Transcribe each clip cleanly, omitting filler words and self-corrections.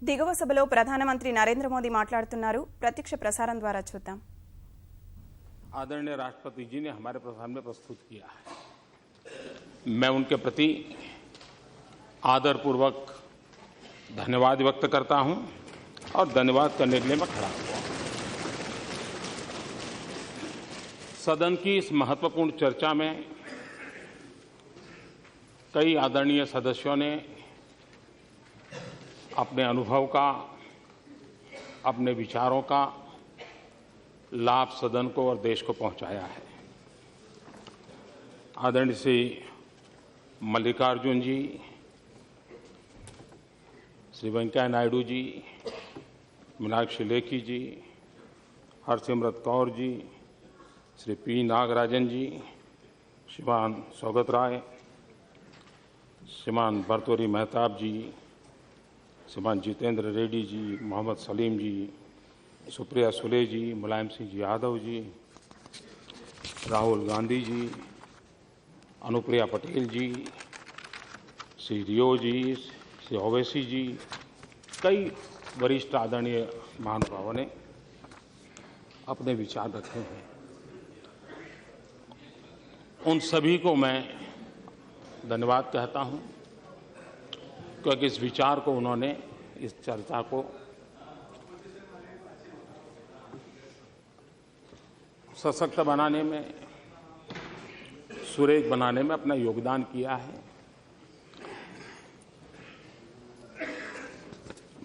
దిగువ సభలో ప్రధానమంత్రి నరేంద్ర మోదీ మాట్లాడుతున్నారు. ప్రత్యక్ష ప్రసారం ద్వారా చూద్దాం. आदरणीय राष्ट्रपति जी ने हमारे सामने प्रस्तुत किया है। मैं उनके प्रति आदरपूर्वक धन्यवाद व्यक्त करता हूं और धन्यवाद करने के लिए मैं खड़ा हूं। सदन की इस महत्वपूर्ण चर्चा में कई आदरणीय सदस्यों ने अपने अनुभव का, अपने विचारों का लाभ सदन को और देश को पहुंचाया है। आदरणीय श्री मल्लिकार्जुन जी, श्री वेंकैया नायडू जी, मीनाक्षी लेखी जी, हरसिमरत कौर जी, श्री पी नागराजन जी, श्रीमान सौगत राय, श्रीमान भर्तृहरि मेहताब जी, श्रीमान जितेंद्र रेड्डी जी, मोहम्मद सलीम जी, सुप्रिया सुले जी, मुलायम सिंह जी यादव जी, राहुल गांधी जी, अनुप्रिया पटेल जी, श्री रियो जी, श्री ओवैसी जी, कई वरिष्ठ आदरणीय महानुभावों ने अपने विचार रखे हैं। उन सभी को मैं धन्यवाद कहता हूं, क्योंकि इस विचार को उन्होंने, इस चर्चा को सशक्त बनाने में, सुरेख बनाने में अपना योगदान किया है।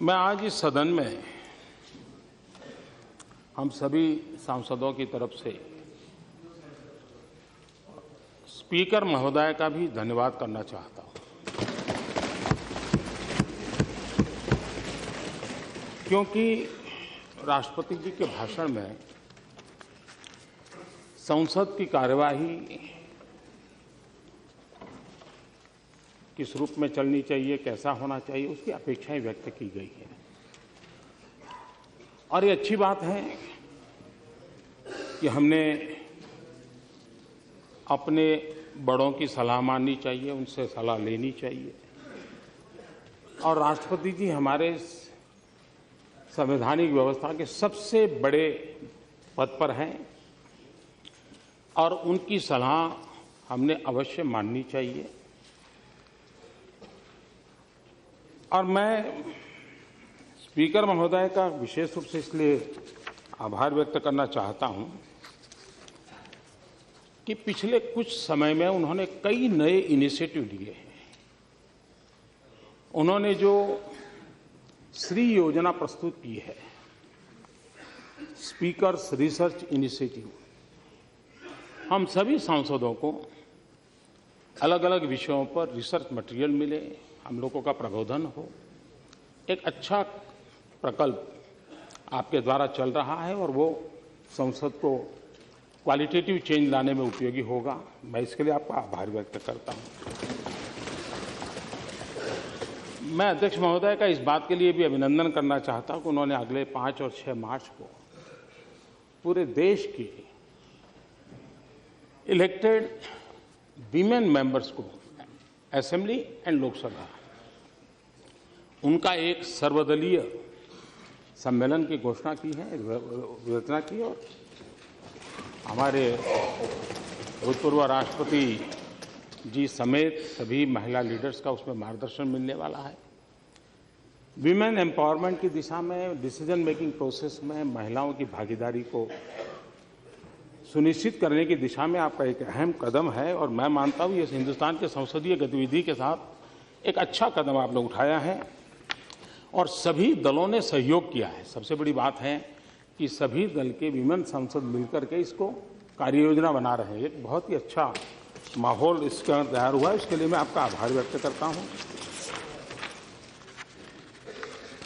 मैं आज इस सदन में हम सभी सांसदों की तरफ से स्पीकर महोदय का भी धन्यवाद करना चाहता हूं, क्योंकि राष्ट्रपति जी के भाषण में संसद की कार्यवाही किस रूप में चलनी चाहिए, कैसा होना चाहिए, उसकी अपेक्षाएं व्यक्त की गई है। और ये अच्छी बात है कि हमने अपने बड़ों की सलाह माननी चाहिए, उनसे सलाह लेनी चाहिए। और राष्ट्रपति जी हमारे संवैधानिक व्यवस्था के सबसे बड़े पद पर हैं और उनकी सलाह हमने अवश्य माननी चाहिए। और मैं स्पीकर महोदय का विशेष रूप से इसलिए आभार व्यक्त करना चाहता हूं कि पिछले कुछ समय में उन्होंने कई नए इनिशिएटिव लिए हैं। उन्होंने जो श्री योजना प्रस्तुत की है, स्पीकर्स रिसर्च इनिशिएटिव, हम सभी सांसदों को अलग अलग विषयों पर रिसर्च मटेरियल मिले, हम लोगों का प्रबोधन हो। एक अच्छा प्रकल्प आपके द्वारा चल रहा है और वो संसद को क्वालिटेटिव चेंज लाने में उपयोगी होगा। मैं इसके लिए आपका आभार व्यक्त करता हूं। मैं अध्यक्ष महोदय का इस बात के लिए भी अभिनंदन करना चाहता हूं कि उन्होंने अगले 5 और 6 मार्च को पूरे देश की इलेक्टेड वीमेन मेंबर्स को, असेंबली एंड लोकसभा, उनका एक सर्वदलीय सम्मेलन की घोषणा की है, रचना की। और हमारे भूतपूर्व राष्ट्रपति जी समेत सभी महिला लीडर्स का उसमें मार्गदर्शन मिलने वाला है। विमेन एम्पावरमेंट की दिशा में, डिसीजन मेकिंग प्रोसेस में महिलाओं की भागीदारी को सुनिश्चित करने की दिशा में आपका एक अहम कदम है। और मैं मानता हूं ये हिंदुस्तान के संसदीय गतिविधि के साथ एक अच्छा कदम आपने उठाया है और सभी दलों ने सहयोग किया है। सबसे बड़ी बात है कि सभी दल के विमेन सांसद मिलकर के इसको कार्य योजना बना रहे हैं। एक बहुत ही अच्छा माहौल इसका तैयार हुआ है, इसके लिए मैं आपका आभार व्यक्त करता हूं।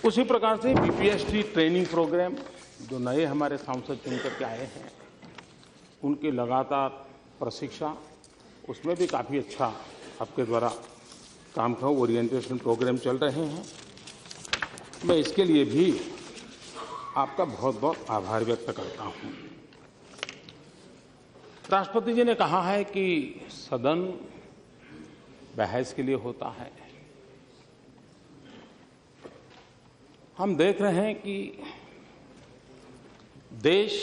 उसी प्रकार से बीपीएसटी ट्रेनिंग प्रोग्राम, जो नए हमारे सांसद चुन करके आए हैं, उनकी लगातार प्रशिक्षण, उसमें भी काफ़ी अच्छा आपके द्वारा काम का ओरिएंटेशन प्रोग्राम चल रहे हैं। मैं इसके लिए भी आपका बहुत बहुत आभार व्यक्त करता हूं। राष्ट्रपति जी ने कहा है कि सदन बहस के लिए होता है, हम देख रहे हैं कि देश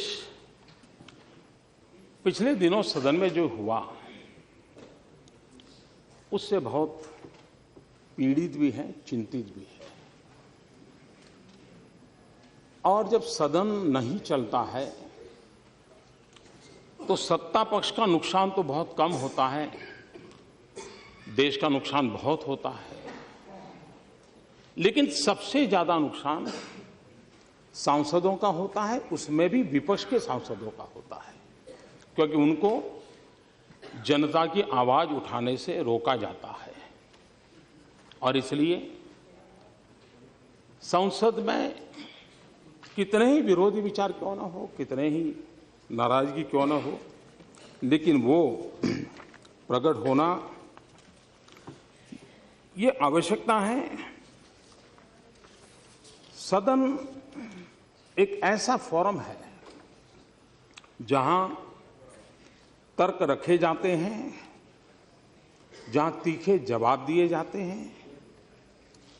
पिछले दिनों सदन में जो हुआ उससे बहुत पीड़ित भी है, चिंतित भी है। और जब सदन नहीं चलता है तो सत्ता पक्ष का नुकसान तो बहुत कम होता है, देश का नुकसान बहुत होता है। लेकिन सबसे ज्यादा नुकसान सांसदों का होता है, उसमें भी विपक्ष के सांसदों का होता है, क्योंकि उनको जनता की आवाज उठाने से रोका जाता है। और इसलिए संसद में कितने ही विरोधी विचार क्यों ना हो, कितने ही नाराजगी क्यों ना हो, लेकिन वो प्रकट होना ये आवश्यकता है। सदन एक ऐसा फोरम है जहां तर्क रखे जाते हैं, जहां तीखे जवाब दिए जाते हैं।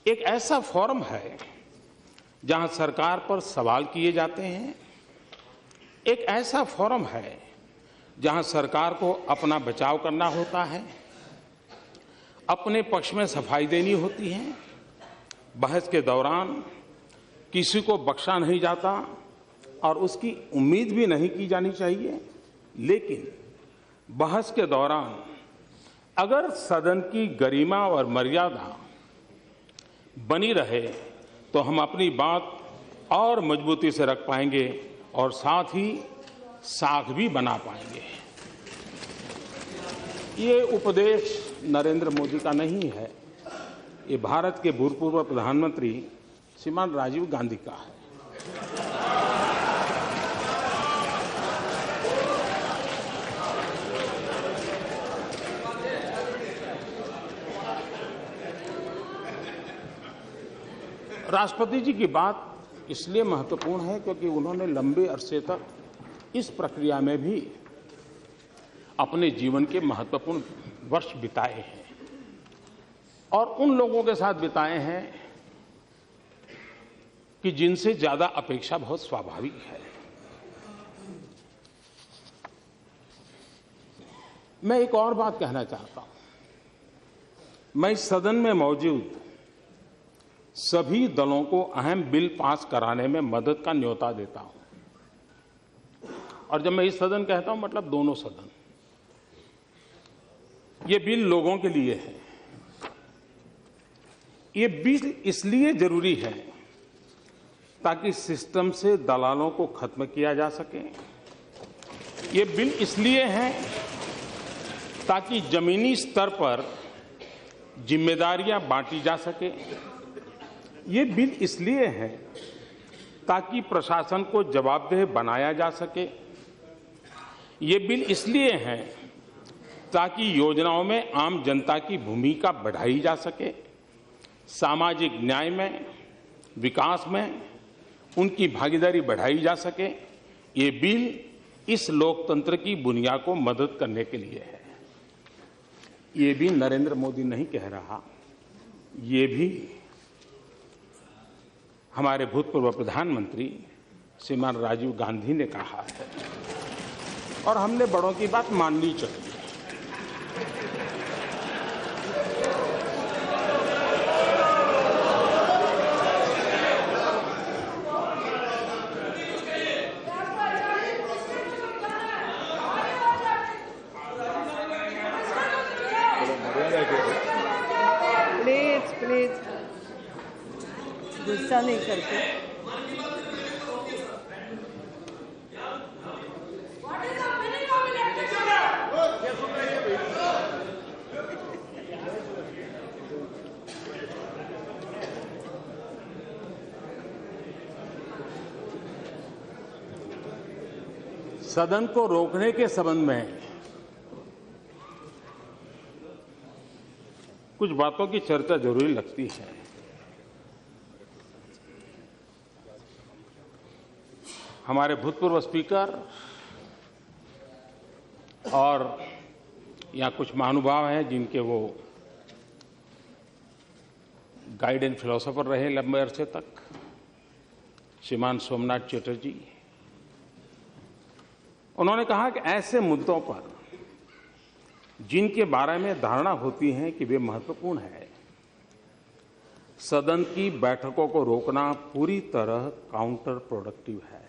एक ऐसा फोरम है जहां सरकार पर सवाल किए जाते हैं। एक ऐसा फोरम है जहां सरकार को अपना बचाव करना होता है, अपने पक्ष में सफाई देनी होती है। बहस के दौरान किसी को बख्शा नहीं जाता और उसकी उम्मीद भी नहीं की जानी चाहिए। लेकिन बहस के दौरान अगर सदन की गरिमा और मर्यादा बनी रहे तो हम अपनी बात और मजबूती से रख पाएंगे और साथ ही साख भी बना पाएंगे। ये उपदेश नरेंद्र मोदी का नहीं है, ये भारत के भूतपूर्व प्रधानमंत्री श्रीमान राजीव गांधी का है। राष्ट्रपति जी की बात इसलिए महत्वपूर्ण है क्योंकि उन्होंने लंबे अरसे तक इस प्रक्रिया में भी अपने जीवन के महत्वपूर्ण वर्ष बिताए हैं और उन लोगों के साथ बिताए हैं कि जिनसे ज्यादा अपेक्षा बहुत स्वाभाविक है। मैं एक और बात कहना चाहता हूं। मैं इस सदन में मौजूद सभी दलों को अहम बिल पास कराने में मदद का न्योता देता हूं। और जब मैं इस सदन कहता हूं मतलब दोनों सदन। ये बिल लोगों के लिए है। ये बिल इसलिए जरूरी है ताकि सिस्टम से दलालों को खत्म किया जा सके। ये बिल इसलिए है ताकि जमीनी स्तर पर जिम्मेदारियां बांटी जा सके। ये बिल इसलिए है ताकि प्रशासन को जवाबदेह बनाया जा सके। ये बिल इसलिए है ताकि योजनाओं में आम जनता की भूमिका बढ़ाई जा सके, सामाजिक न्याय में, विकास में उनकी भागीदारी बढ़ाई जा सके। ये बिल इस लोकतंत्र की बुनियाद को मदद करने के लिए है। ये भी नरेंद्र मोदी नहीं कह रहा, ये भी हमारे भूतपूर्व प्रधानमंत्री श्रीमान राजीव गांधी ने कहा है और हमने बड़ों की बात माननी चाहिए। प्लीज गुस्सा नहीं करते। सदन को रोकने के संबंध में कुछ बातों की चर्चा जरूरी लगती है। हमारे भूतपूर्व स्पीकर और यहाँ कुछ महानुभाव हैं जिनके वो गाइड एंड फिलोसोफर रहे लंबे अरसे तक, श्रीमान सोमनाथ चटर्जी, उन्होंने कहा कि ऐसे मुद्दों पर जिनके बारे में धारणा होती है कि वे महत्वपूर्ण है, सदन की बैठकों को रोकना पूरी तरह काउंटर प्रोडक्टिव है।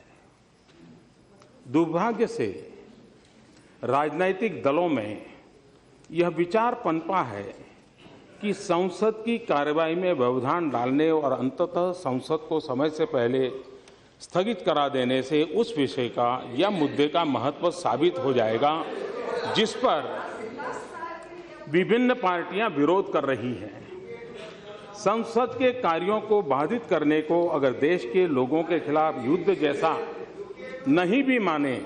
दुर्भाग्य से राजनीतिक दलों में यह विचार पनपा है कि संसद की कार्यवाही में व्यवधान डालने और अंततः संसद को समय से पहले स्थगित करा देने से उस विषय का या मुद्दे का महत्व साबित हो जाएगा जिस पर विभिन्न पार्टियां विरोध कर रही हैं। संसद के कार्यों को बाधित करने को अगर देश के लोगों के खिलाफ युद्ध जैसा नहीं भी माने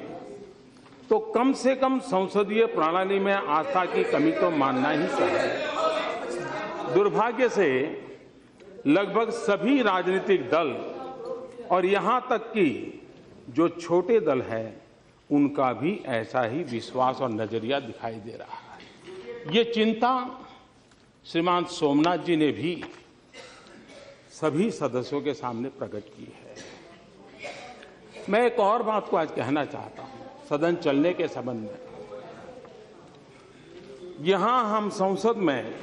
तो कम से कम संसदीय प्रणाली में आस्था की कमी तो मानना ही चाहिए। दुर्भाग्य से लगभग सभी राजनीतिक दल और यहां तक कि जो छोटे दल हैं उनका भी ऐसा ही विश्वास और नजरिया दिखाई दे रहा है। ये चिंता श्रीमान सोमनाथ जी ने भी सभी सदस्यों के सामने प्रकट की है। मैं एक और बात को आज कहना चाहता हूं सदन चलने के संबंध में। यहां हम संसद में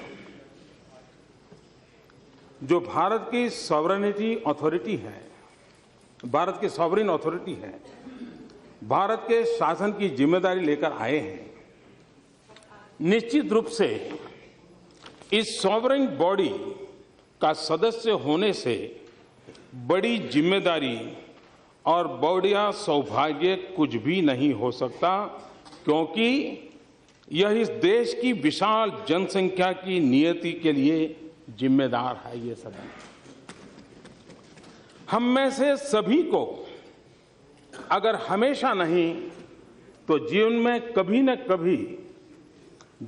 जो भारत की सॉवरेनिटी अथॉरिटी है, भारत की सॉवरेन अथॉरिटी है, भारत के शासन की जिम्मेदारी लेकर आए हैं। निश्चित रूप से इस सॉवरेन बॉडी का सदस्य होने से बड़ी जिम्मेदारी और बढ़िया सौभाग्य कुछ भी नहीं हो सकता, क्योंकि यह इस देश की विशाल जनसंख्या की नियति के लिए जिम्मेदार है। ये सदन हम में से सभी को अगर हमेशा नहीं तो जीवन में कभी न कभी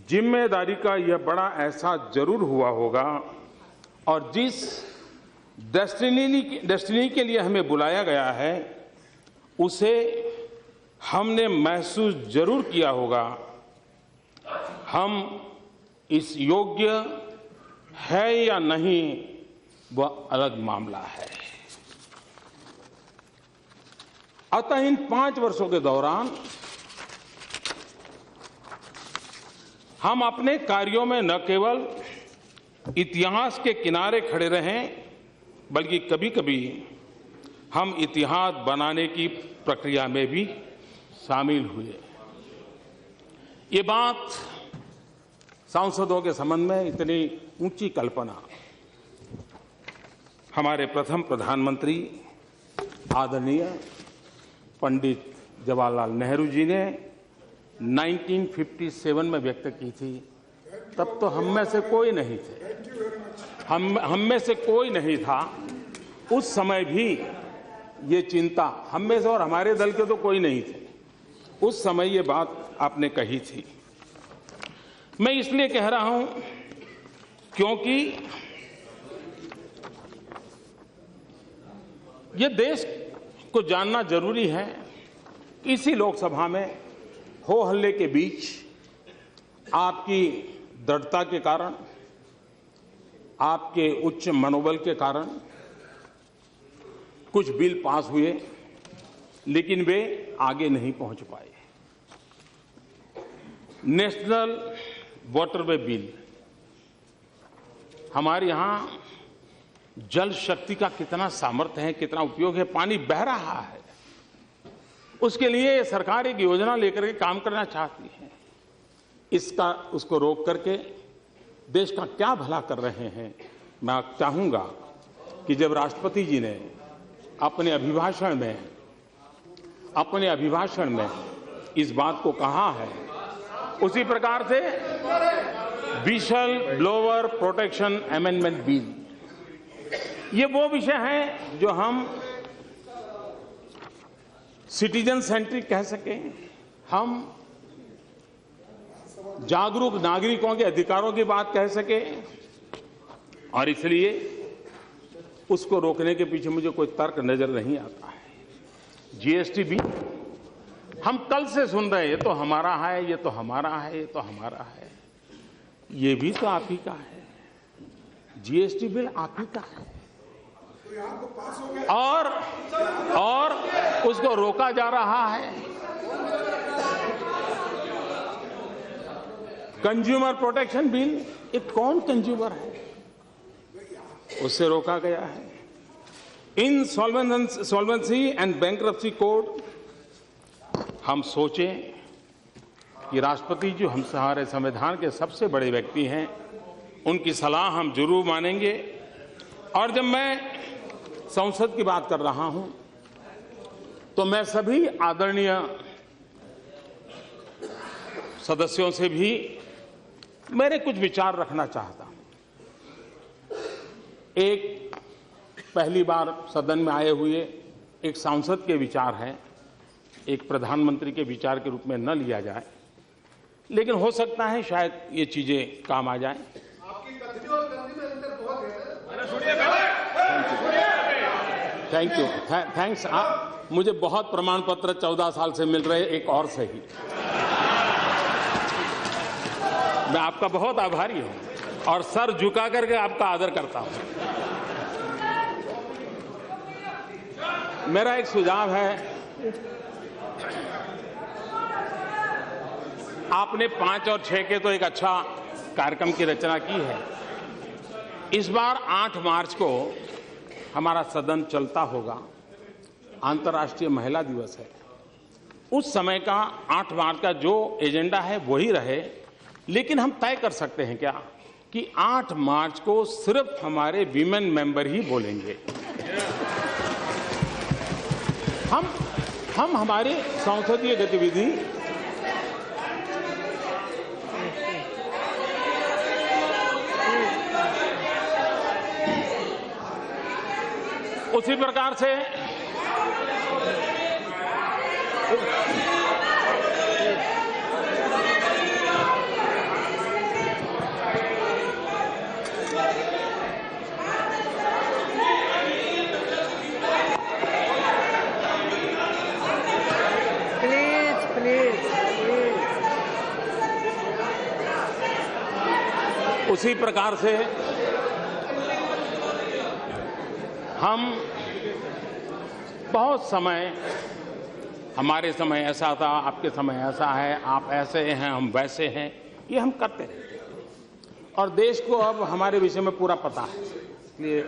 जिम्मेदारी का यह बड़ा एहसास जरूर हुआ होगा, और जिस डेस्टिनी के लिए हमें बुलाया गया है उसे हमने महसूस जरूर किया होगा। हम इस योग्य है या नहीं वह अलग मामला है। अतः इन 5 वर्षों के दौरान हम अपने कार्यों में न केवल इतिहास के किनारे खड़े रहें, बल्कि कभी कभी हम इतिहास बनाने की प्रक्रिया में भी शामिल हुए। ये बात सांसदों के संबंध में इतनी ऊंची कल्पना हमारे प्रथम प्रधानमंत्री आदरणीय पंडित जवाहरलाल नेहरू जी ने 1957 में व्यक्त की थी। तब तो हम में से कोई नहीं थे, हम में से कोई नहीं था। उस समय भी ये चिंता हम में से और हमारे दल के तो कोई नहीं थे। उस समय ये बात आपने कही थी। मैं इसलिए कह रहा हूं क्योंकि ये देश को जानना जरूरी है। इसी लोकसभा में हो हल्ले के बीच आपकी दृढ़ता के कारण, आपके उच्च मनोबल के कारण कुछ बिल पास हुए, लेकिन वे आगे नहीं पहुंच पाए। नेशनल वाटरवे बिल, हमारे यहां जल शक्ति का कितना सामर्थ्य है, कितना उपयोग है, पानी बह रहा है, उसके लिए सरकार एक योजना लेकर के काम करना चाहती है। उसको रोक करके देश का क्या भला कर रहे हैं। मैं चाहूंगा कि जब राष्ट्रपति जी ने अपने अभिभाषण में इस बात को कहा है, उसी प्रकार से whistle blower protection amendment bill, ये वो विषय है जो हम सिटीजन सेंट्रिक कह सकें, हम जागरूक नागरिकों के अधिकारों की बात कह सके, और इसलिए उसको रोकने के पीछे मुझे कोई तर्क नजर नहीं आता है। जीएसटी भी हम कल से सुन रहे हैं, ये तो हमारा है, ये तो हमारा है, ये तो हमारा है। ये भी तो आप ही का है। जीएसटी बिल आप ही का है। और को रोका जा रहा है। कंज्यूमर प्रोटेक्शन बिल, ये कौन कंज्यूमर है, उससे रोका गया है। इंसॉल्वेंसी एंड बैंक्रप्सी कोड, हम सोचें कि राष्ट्रपति जो हमारे संविधान के सबसे बड़े व्यक्ति हैं, उनकी सलाह हम जरूर मानेंगे। और जब मैं संसद की बात कर रहा हूं तो मैं सभी आदरणीय सदस्यों से भी मेरे कुछ विचार रखना चाहता हूं। एक पहली बार सदन में आए हुए एक सांसद के विचार हैं, एक प्रधानमंत्री के विचार के रूप में न लिया जाए, लेकिन हो सकता है शायद ये चीजें काम आ जाएं। Thank you, thanks. मुझे बहुत प्रमाण पत्र 14 साल से मिल रहे, एक और सही। मैं आपका बहुत आभारी हूं और सर झुका करके आपका आदर करता हूं। मेरा एक सुझाव है, आपने 5 और 6 के तो एक अच्छा कार्यक्रम की रचना की है। इस बार 8 मार्च को हमारा सदन चलता होगा, अंतर्राष्ट्रीय महिला दिवस है। उस समय का 8 मार्च का जो एजेंडा है वही रहे, लेकिन हम तय कर सकते हैं क्या कि 8 मार्च को सिर्फ हमारे वीमेन मेंबर ही बोलेंगे। हम हमारी संसदीय गतिविधि उसी प्रकार से उसी प्रकार से हम बहुत समय, हमारे समय ऐसा था, आपके समय ऐसा है, आप ऐसे हैं, हम वैसे हैं, ये हम करते रहते हैं। और देश को अब हमारे विषय में पूरा पता है, इसलिए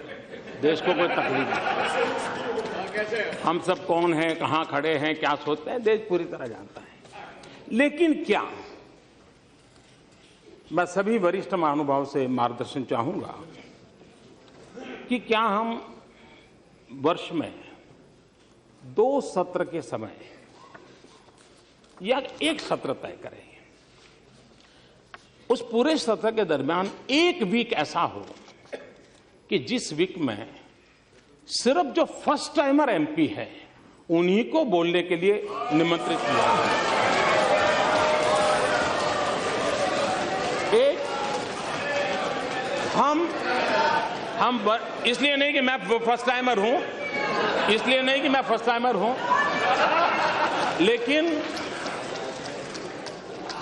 देश को कोई तकलीफ नहीं। हम सब कौन हैं, कहाँ खड़े हैं, क्या सोचते हैं, देश पूरी तरह जानता है। लेकिन क्या, मैं सभी वरिष्ठ महानुभाव से मार्गदर्शन चाहूंगा कि क्या हम वर्ष में 2 सत्र के समय या एक सत्र तय करें। उस पूरे सत्र के दरमियान एक वीक ऐसा हो कि जिस वीक में सिर्फ जो फर्स्ट टाइमर एमपी है उन्हीं को बोलने के लिए निमंत्रित किया जाए। एक हम इसलिए नहीं कि मैं फर्स्ट टाइमर हूं, इसलिए नहीं कि मैं फर्स्ट टाइमर हूं, लेकिन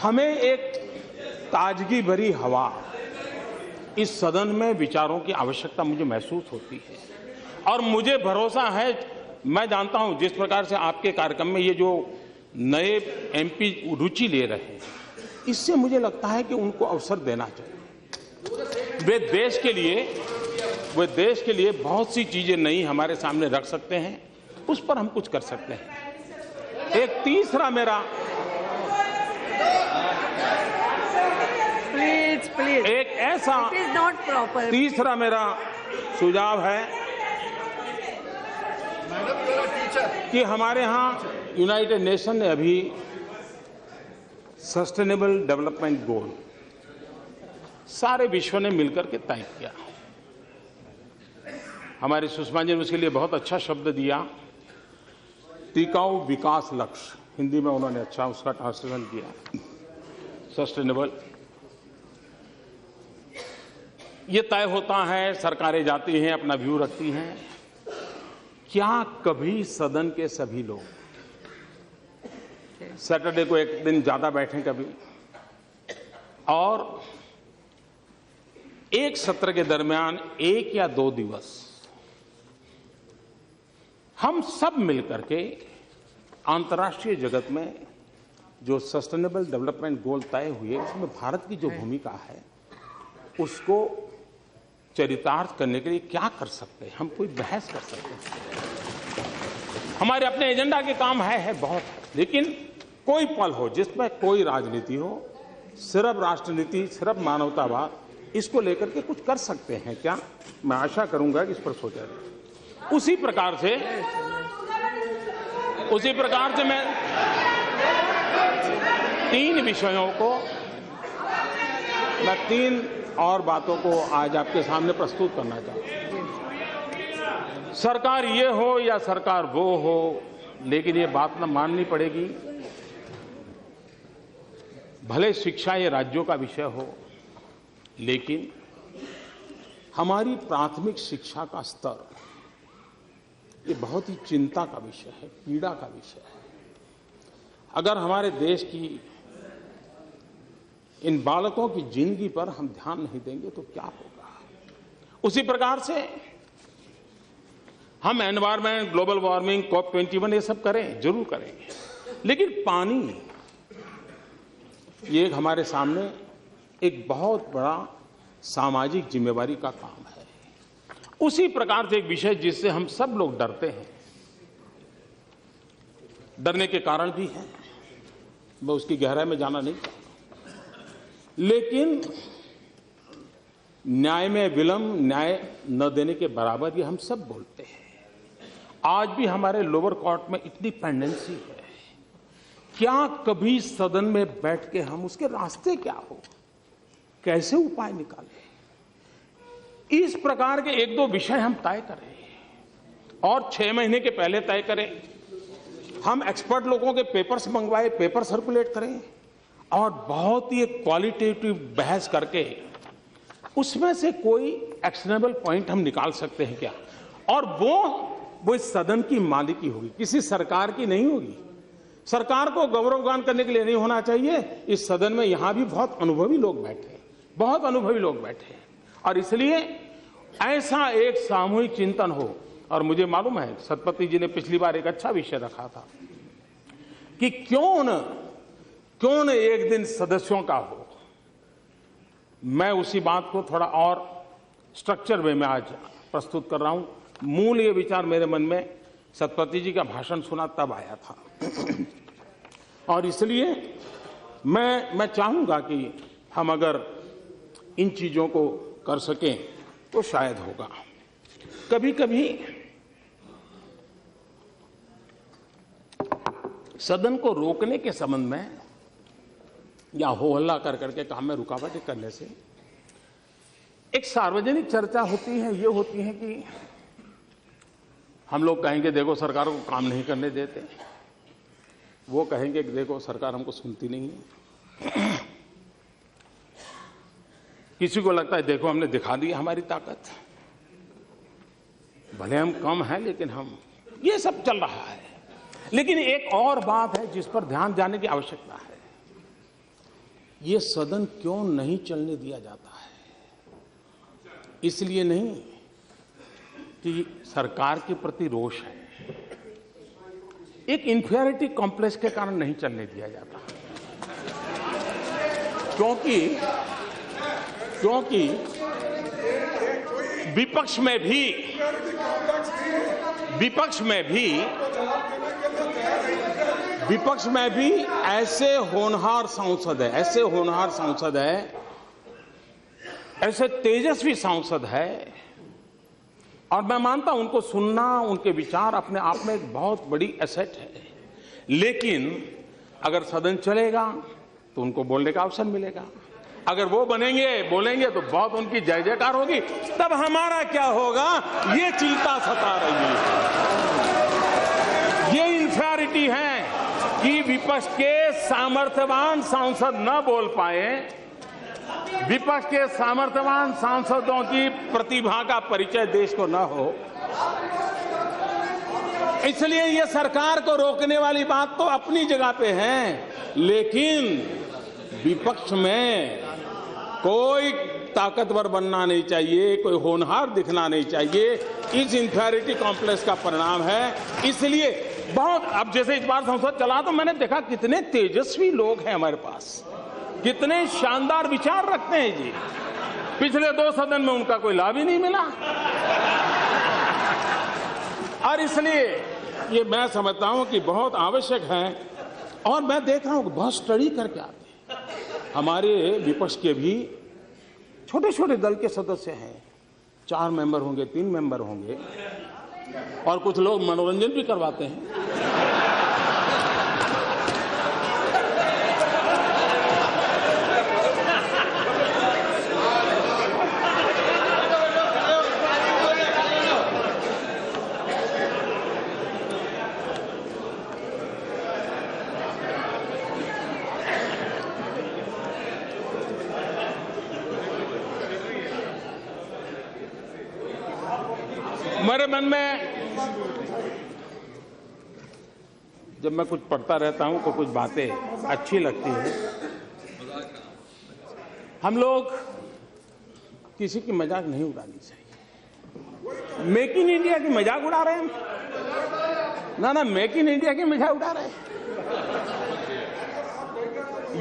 हमें एक ताजगी भरी हवा इस सदन में विचारों की आवश्यकता मुझे महसूस होती है। और मुझे भरोसा है, मैं जानता हूं जिस प्रकार से आपके कार्यक्रम में ये जो नए एमपी रुचि ले रहे हैं, इससे मुझे लगता है कि उनको अवसर देना चाहिए। वे देश के लिए बहुत सी चीजें नई हमारे सामने रख सकते हैं, उस पर हम कुछ कर सकते हैं। एक तीसरा मेरा प्लीज एक ऐसा तीसरा मेरा सुझाव है कि हमारे यहां यूनाइटेड नेशन ने अभी सस्टेनेबल डेवलपमेंट गोल सारे विश्व ने मिलकर के तय किया। हमारी सुषमा जी ने उसके लिए बहुत अच्छा शब्द दिया, टिकाऊ विकास लक्ष्य, हिंदी में उन्होंने अच्छा उसका ट्रांसलेशन किया, सस्टेनेबल। ये तय होता है, सरकारें जाती हैं, अपना व्यू रखती हैं। क्या कभी सदन के सभी लोग सैटरडे को एक दिन ज्यादा बैठें कभी, और एक सत्र के दरमियान 1 या 2 दिवस हम सब मिलकर के अंतर्राष्ट्रीय जगत में जो सस्टेनेबल डेवलपमेंट गोल तय हुए उसमें भारत की जो भूमिका है उसको चरितार्थ करने के लिए क्या कर सकते हैं, हम कोई बहस कर सकते हैं। हमारे अपने एजेंडा के काम है बहुत, लेकिन कोई पल हो जिसमें कोई राजनीति हो, सिर्फ राष्ट्रनीति, सिर्फ मानवतावाद, इसको लेकर के कुछ कर सकते हैं क्या? मैं आशा करूंगा कि इस पर सोचा जाए। उसी प्रकार से मैं 3 विषयों को, मैं 3 और बातों को आज आपके सामने प्रस्तुत करना चाहता हूं। सरकार ये हो या सरकार वो हो, लेकिन ये बात न माननी पड़ेगी, भले शिक्षा ये राज्यों का विषय हो, लेकिन हमारी प्राथमिक शिक्षा का स्तर ये बहुत ही चिंता का विषय है, पीड़ा का विषय है। अगर हमारे देश की इन बालकों की जिंदगी पर हम ध्यान नहीं देंगे तो क्या होगा? उसी प्रकार से हम एनवायरमेंट, ग्लोबल वार्मिंग, COP21 ये सब करें, जरूर करेंगे, लेकिन पानी ये हमारे सामने एक बहुत बड़ा सामाजिक जिम्मेवारी का काम है। उसी प्रकार से एक विषय जिससे हम सब लोग डरते हैं, डरने के कारण भी हैं, मैं उसकी गहराई में जाना नहीं चाहता, लेकिन न्याय में विलंब न्याय न देने के बराबर ये हम सब बोलते हैं। आज भी हमारे लोअर कोर्ट में इतनी पेंडेंसी है, क्या कभी सदन में बैठ के हम उसके रास्ते क्या हो, कैसे उपाय निकालें, इस प्रकार के 1-2 विषय हम तय करें और 6 महीने के पहले तय करें। हम एक्सपर्ट लोगों के पेपर्स मंगवाए, पेपर सर्कुलेट करें और बहुत ही क्वालिटेटिव बहस करके उसमें से कोई एक्शनेबल पॉइंट हम निकाल सकते हैं क्या? और वो इस सदन की मालिकी होगी, किसी सरकार की नहीं होगी। सरकार को गौरवगान करने के लिए नहीं होना चाहिए। इस सदन में यहां भी बहुत अनुभवी लोग बैठे, बहुत अनुभवी लोग बैठे, और इसलिए ऐसा एक सामूहिक चिंतन हो। और मुझे मालूम है सतपति जी ने पिछली बार एक अच्छा विषय रखा था कि क्यों न एक दिन सदस्यों का हो। मैं उसी बात को थोड़ा और स्ट्रक्चर वे में आज प्रस्तुत कर रहा हूं। मूल ये विचार मेरे मन में सतपति जी का भाषण सुना तब आया था और इसलिए मैं चाहूंगा कि हम अगर इन चीजों को कर सकें तो शायद होगा। कभी कभी सदन को रोकने के संबंध में या हो हल्ला कर करके काम में रुकावटें करने से एक सार्वजनिक चर्चा होती है, ये होती है कि हम लोग कहेंगे देखो सरकार को काम नहीं करने देते, वो कहेंगे कि देखो सरकार हमको सुनती नहीं है। किसी को लगता है देखो हमने दिखा दी हमारी ताकत, भले हम कम हैं लेकिन हम, ये सब चल रहा है। लेकिन एक और बात है जिस पर ध्यान देने की आवश्यकता है, ये सदन क्यों नहीं चलने दिया जाता है? इसलिए नहीं कि सरकार के प्रति रोष है, एक इंफीरियरिटी कॉम्प्लेक्स के कारण नहीं चलने दिया जाता, क्योंकि विपक्ष में भी ऐसे होनहार सांसद है, ऐसे तेजस्वी सांसद है, और मैं मानता हूं उनको सुनना, उनके विचार अपने आप में एक बहुत बड़ी एसेट है। लेकिन अगर सदन चलेगा तो उनको बोलने का अवसर मिलेगा, अगर वो बोलेंगे तो बहुत उनकी जय जयकार होगी, तब हमारा क्या होगा, ये चिंता सता रही है। ये इंफीरियरिटी है कि विपक्ष के सामर्थ्यवान सांसद न बोल पाए, विपक्ष के सामर्थ्यवान सांसदों की प्रतिभा का परिचय देश को न हो। इसलिए ये सरकार को रोकने वाली बात तो अपनी जगह पे है, लेकिन विपक्ष में कोई ताकतवर बनना नहीं चाहिए, कोई होनहार दिखना नहीं चाहिए। इस इंफीरियरिटी कॉम्प्लेक्स का परिणाम है। इसलिए बहुत, अब जैसे इस बार संसद चला तो मैंने देखा कितने तेजस्वी लोग हैं हमारे पास, कितने शानदार विचार रखते हैं जी। पिछले 2 सदन में उनका कोई लाभ ही नहीं मिला। और इसलिए ये मैं समझता हूं कि बहुत आवश्यक है। और मैं देख रहा हूं कि बहुत स्टडी करके आते हैं। हमारे विपक्ष के भी छोटे छोटे दल के सदस्य हैं, 4 मेंबर होंगे, 3 मेंबर होंगे, और कुछ लोग मनोरंजन भी करवाते हैं। मेरे मन में जब मैं कुछ पढ़ता रहता हूं तो कुछ बातें अच्छी लगती हैं। हम लोग किसी की मजाक नहीं उड़ानी चाहिए। मेक इन इंडिया की मजाक उड़ा रहे हैं ना, मेक इन इंडिया की मजाक उड़ा रहे हैं।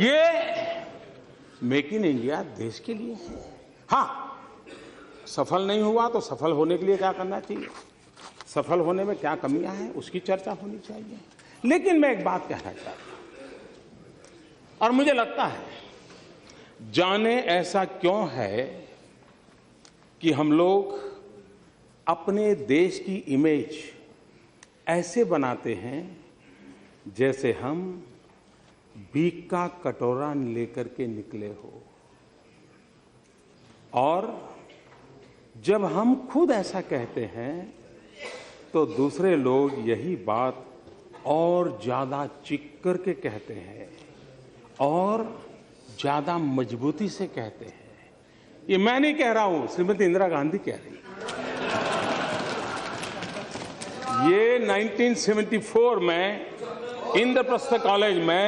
ये मेक इन इंडिया देश के लिए है। हाँ, सफल नहीं हुआ तो सफल होने के लिए क्या करना चाहिए, सफल होने में क्या कमियां हैं, उसकी चर्चा होनी चाहिए। लेकिन मैं एक बात कहना चाहता हूं, और मुझे लगता है जाने ऐसा क्यों है कि हम लोग अपने देश की इमेज ऐसे बनाते हैं जैसे हम भीख का कटोरा लेकर के निकले हो, और जब हम खुद ऐसा कहते हैं तो दूसरे लोग यही बात और ज्यादा चिक करके कहते हैं और ज्यादा मजबूती से कहते हैं। ये मैं नहीं कह रहा हूं, श्रीमती इंदिरा गांधी कह रही। ये 1974 में इंद्रप्रस्थ कॉलेज में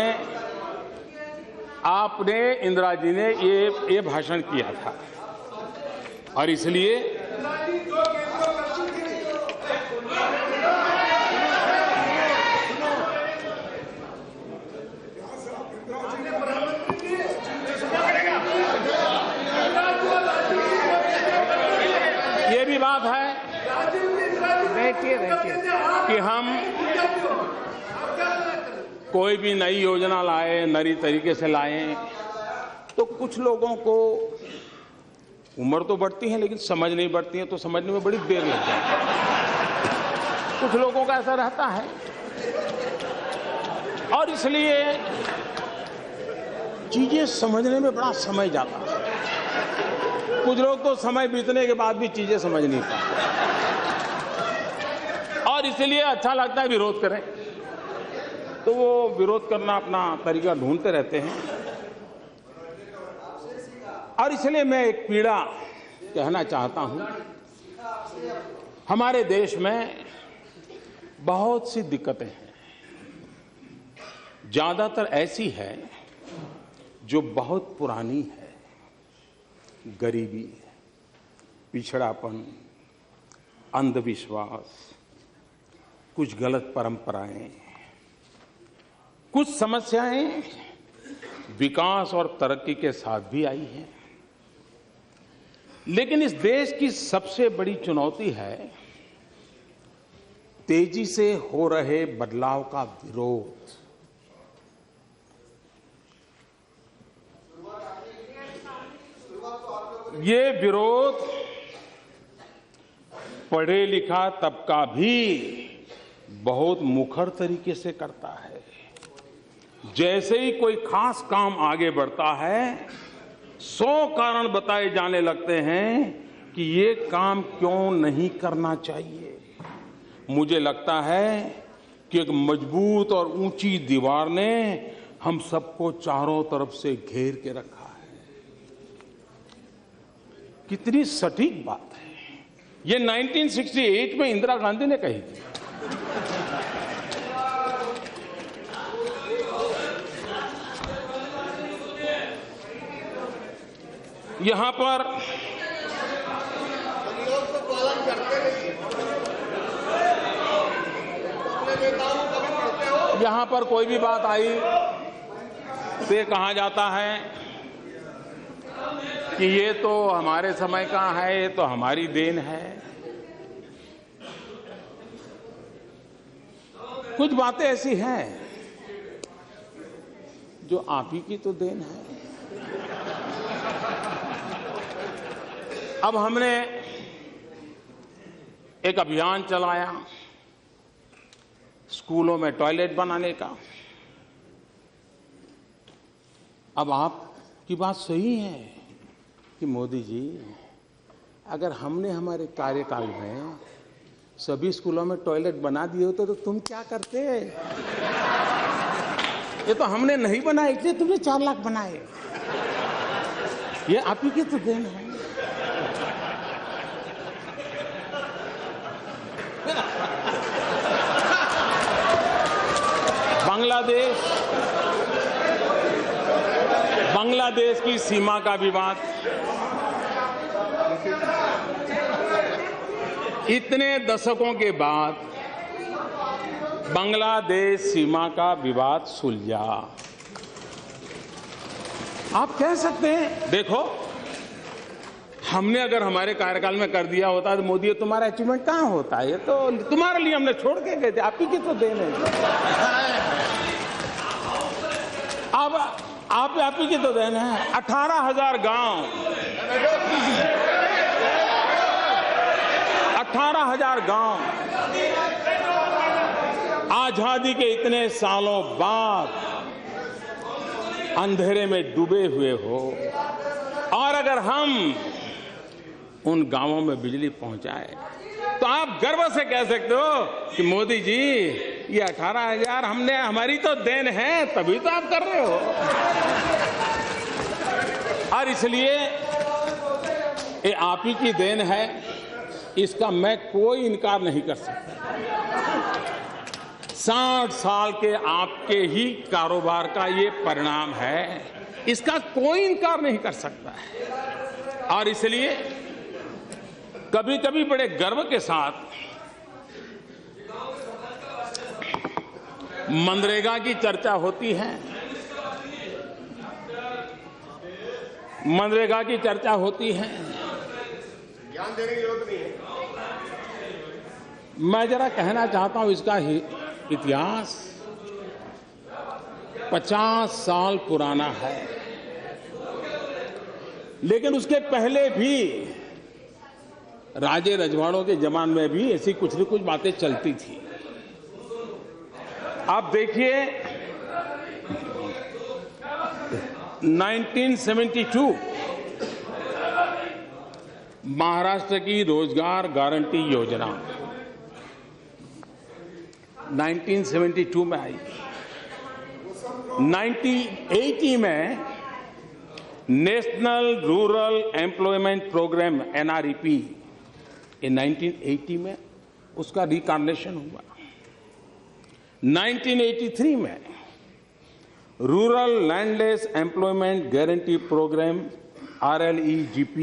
आपने, इंदिरा जी ने ये भाषण किया था। और इसलिए ये भी बात है कि हम कोई भी नई योजना लाए, नई तरीके से लाएं, तो कुछ लोगों को उम्र तो बढ़ती है लेकिन समझ नहीं बढ़ती है, तो समझने में बड़ी देर लग जाती है। कुछ लोगों का ऐसा रहता है, और इसलिए चीजें समझने में बड़ा समय जाता है। कुछ लोग तो समय बीतने के बाद भी चीजें समझ नहीं पाते, और इसलिए अच्छा लगता है विरोध करें, तो वो विरोध करना अपना तरीका ढूंढते रहते हैं। और इसलिए मैं एक पीड़ा कहना चाहता हूं। हमारे देश में बहुत सी दिक्कतें हैं, ज्यादातर ऐसी है जो बहुत पुरानी है। गरीबी, पिछड़ापन, अंधविश्वास, कुछ गलत परंपराएं, कुछ समस्याएं विकास और तरक्की के साथ भी आई हैं। लेकिन इस देश की सबसे बड़ी चुनौती है तेजी से हो रहे बदलाव का विरोध। ये विरोध पढ़े लिखा तबका भी बहुत मुखर तरीके से करता है। जैसे ही कोई खास काम आगे बढ़ता है, 100 कारण बताए जाने लगते हैं कि ये काम क्यों नहीं करना चाहिए। मुझे लगता है कि एक मजबूत और ऊंची दीवार ने हम सबको चारों तरफ से घेर के रखा है। कितनी सटीक बात है। ये 1968 में इंदिरा गांधी ने कही थी। यहां पर यहां पर कोई भी बात आई तो ये कहा जाता है कि ये तो हमारे समय का है, ये तो हमारी देन है। कुछ बातें ऐसी हैं जो आप ही की तो देन है। अब हमने एक अभियान चलाया स्कूलों में टॉयलेट बनाने का। अब आपकी बात सही है कि मोदी जी, अगर हमने हमारे कार्यकाल में सभी स्कूलों में टॉयलेट बना दिए होते तो तुम क्या करते? ये तो हमने नहीं बनाए, इसलिए तुमने 4 लाख बनाए। ये आप ही की तो देन है। बांग्लादेश की सीमा का विवाद, इतने दशकों के बाद बांग्लादेश सीमा का विवाद सुलझा। आप कह सकते हैं देखो, हमने अगर हमारे कार्यकाल में कर दिया होता तो मोदी तुम्हारा अचीवमेंट कहां होता है? ये तो तुम्हारे लिए हमने छोड़ के गए थे, आप ही की तो देन है। अब आप ही की तो देन है। 18,000 गांव, 18,000 गांव आजादी के इतने सालों बाद अंधेरे में डूबे हुए हो, और अगर हम उन गांवों में बिजली पहुंचाए तो आप गर्व से कह सकते हो कि मोदी जी ये 18,000 हमने, हमारी तो देन है, तभी तो आप कर रहे हो। और इसलिए ये आप ही की देन है, इसका मैं कोई इनकार नहीं कर सकता। 60 साल के आपके ही कारोबार का ये परिणाम है, इसका कोई इनकार नहीं कर सकता है। और इसलिए कभी कभी बड़े गर्व के साथ मनरेगा की चर्चा होती है, मनरेगा की चर्चा होती है। ज्ञान देने की जरूरत नहीं है। मैं जरा कहना चाहता हूं, इसका इतिहास 50 साल पुराना है, लेकिन उसके पहले भी राजे रजवाड़ों के जमाने में भी ऐसी कुछ न कुछ बातें चलती थी। आप देखिए 1972 महाराष्ट्र की रोजगार गारंटी योजना 1972 में आई। 1980 में national rural employment programme NREP, ये 1980 में उसका रिकार्डिनेशन हुआ। 1983 में rural landless employment guarantee programme RLEGP,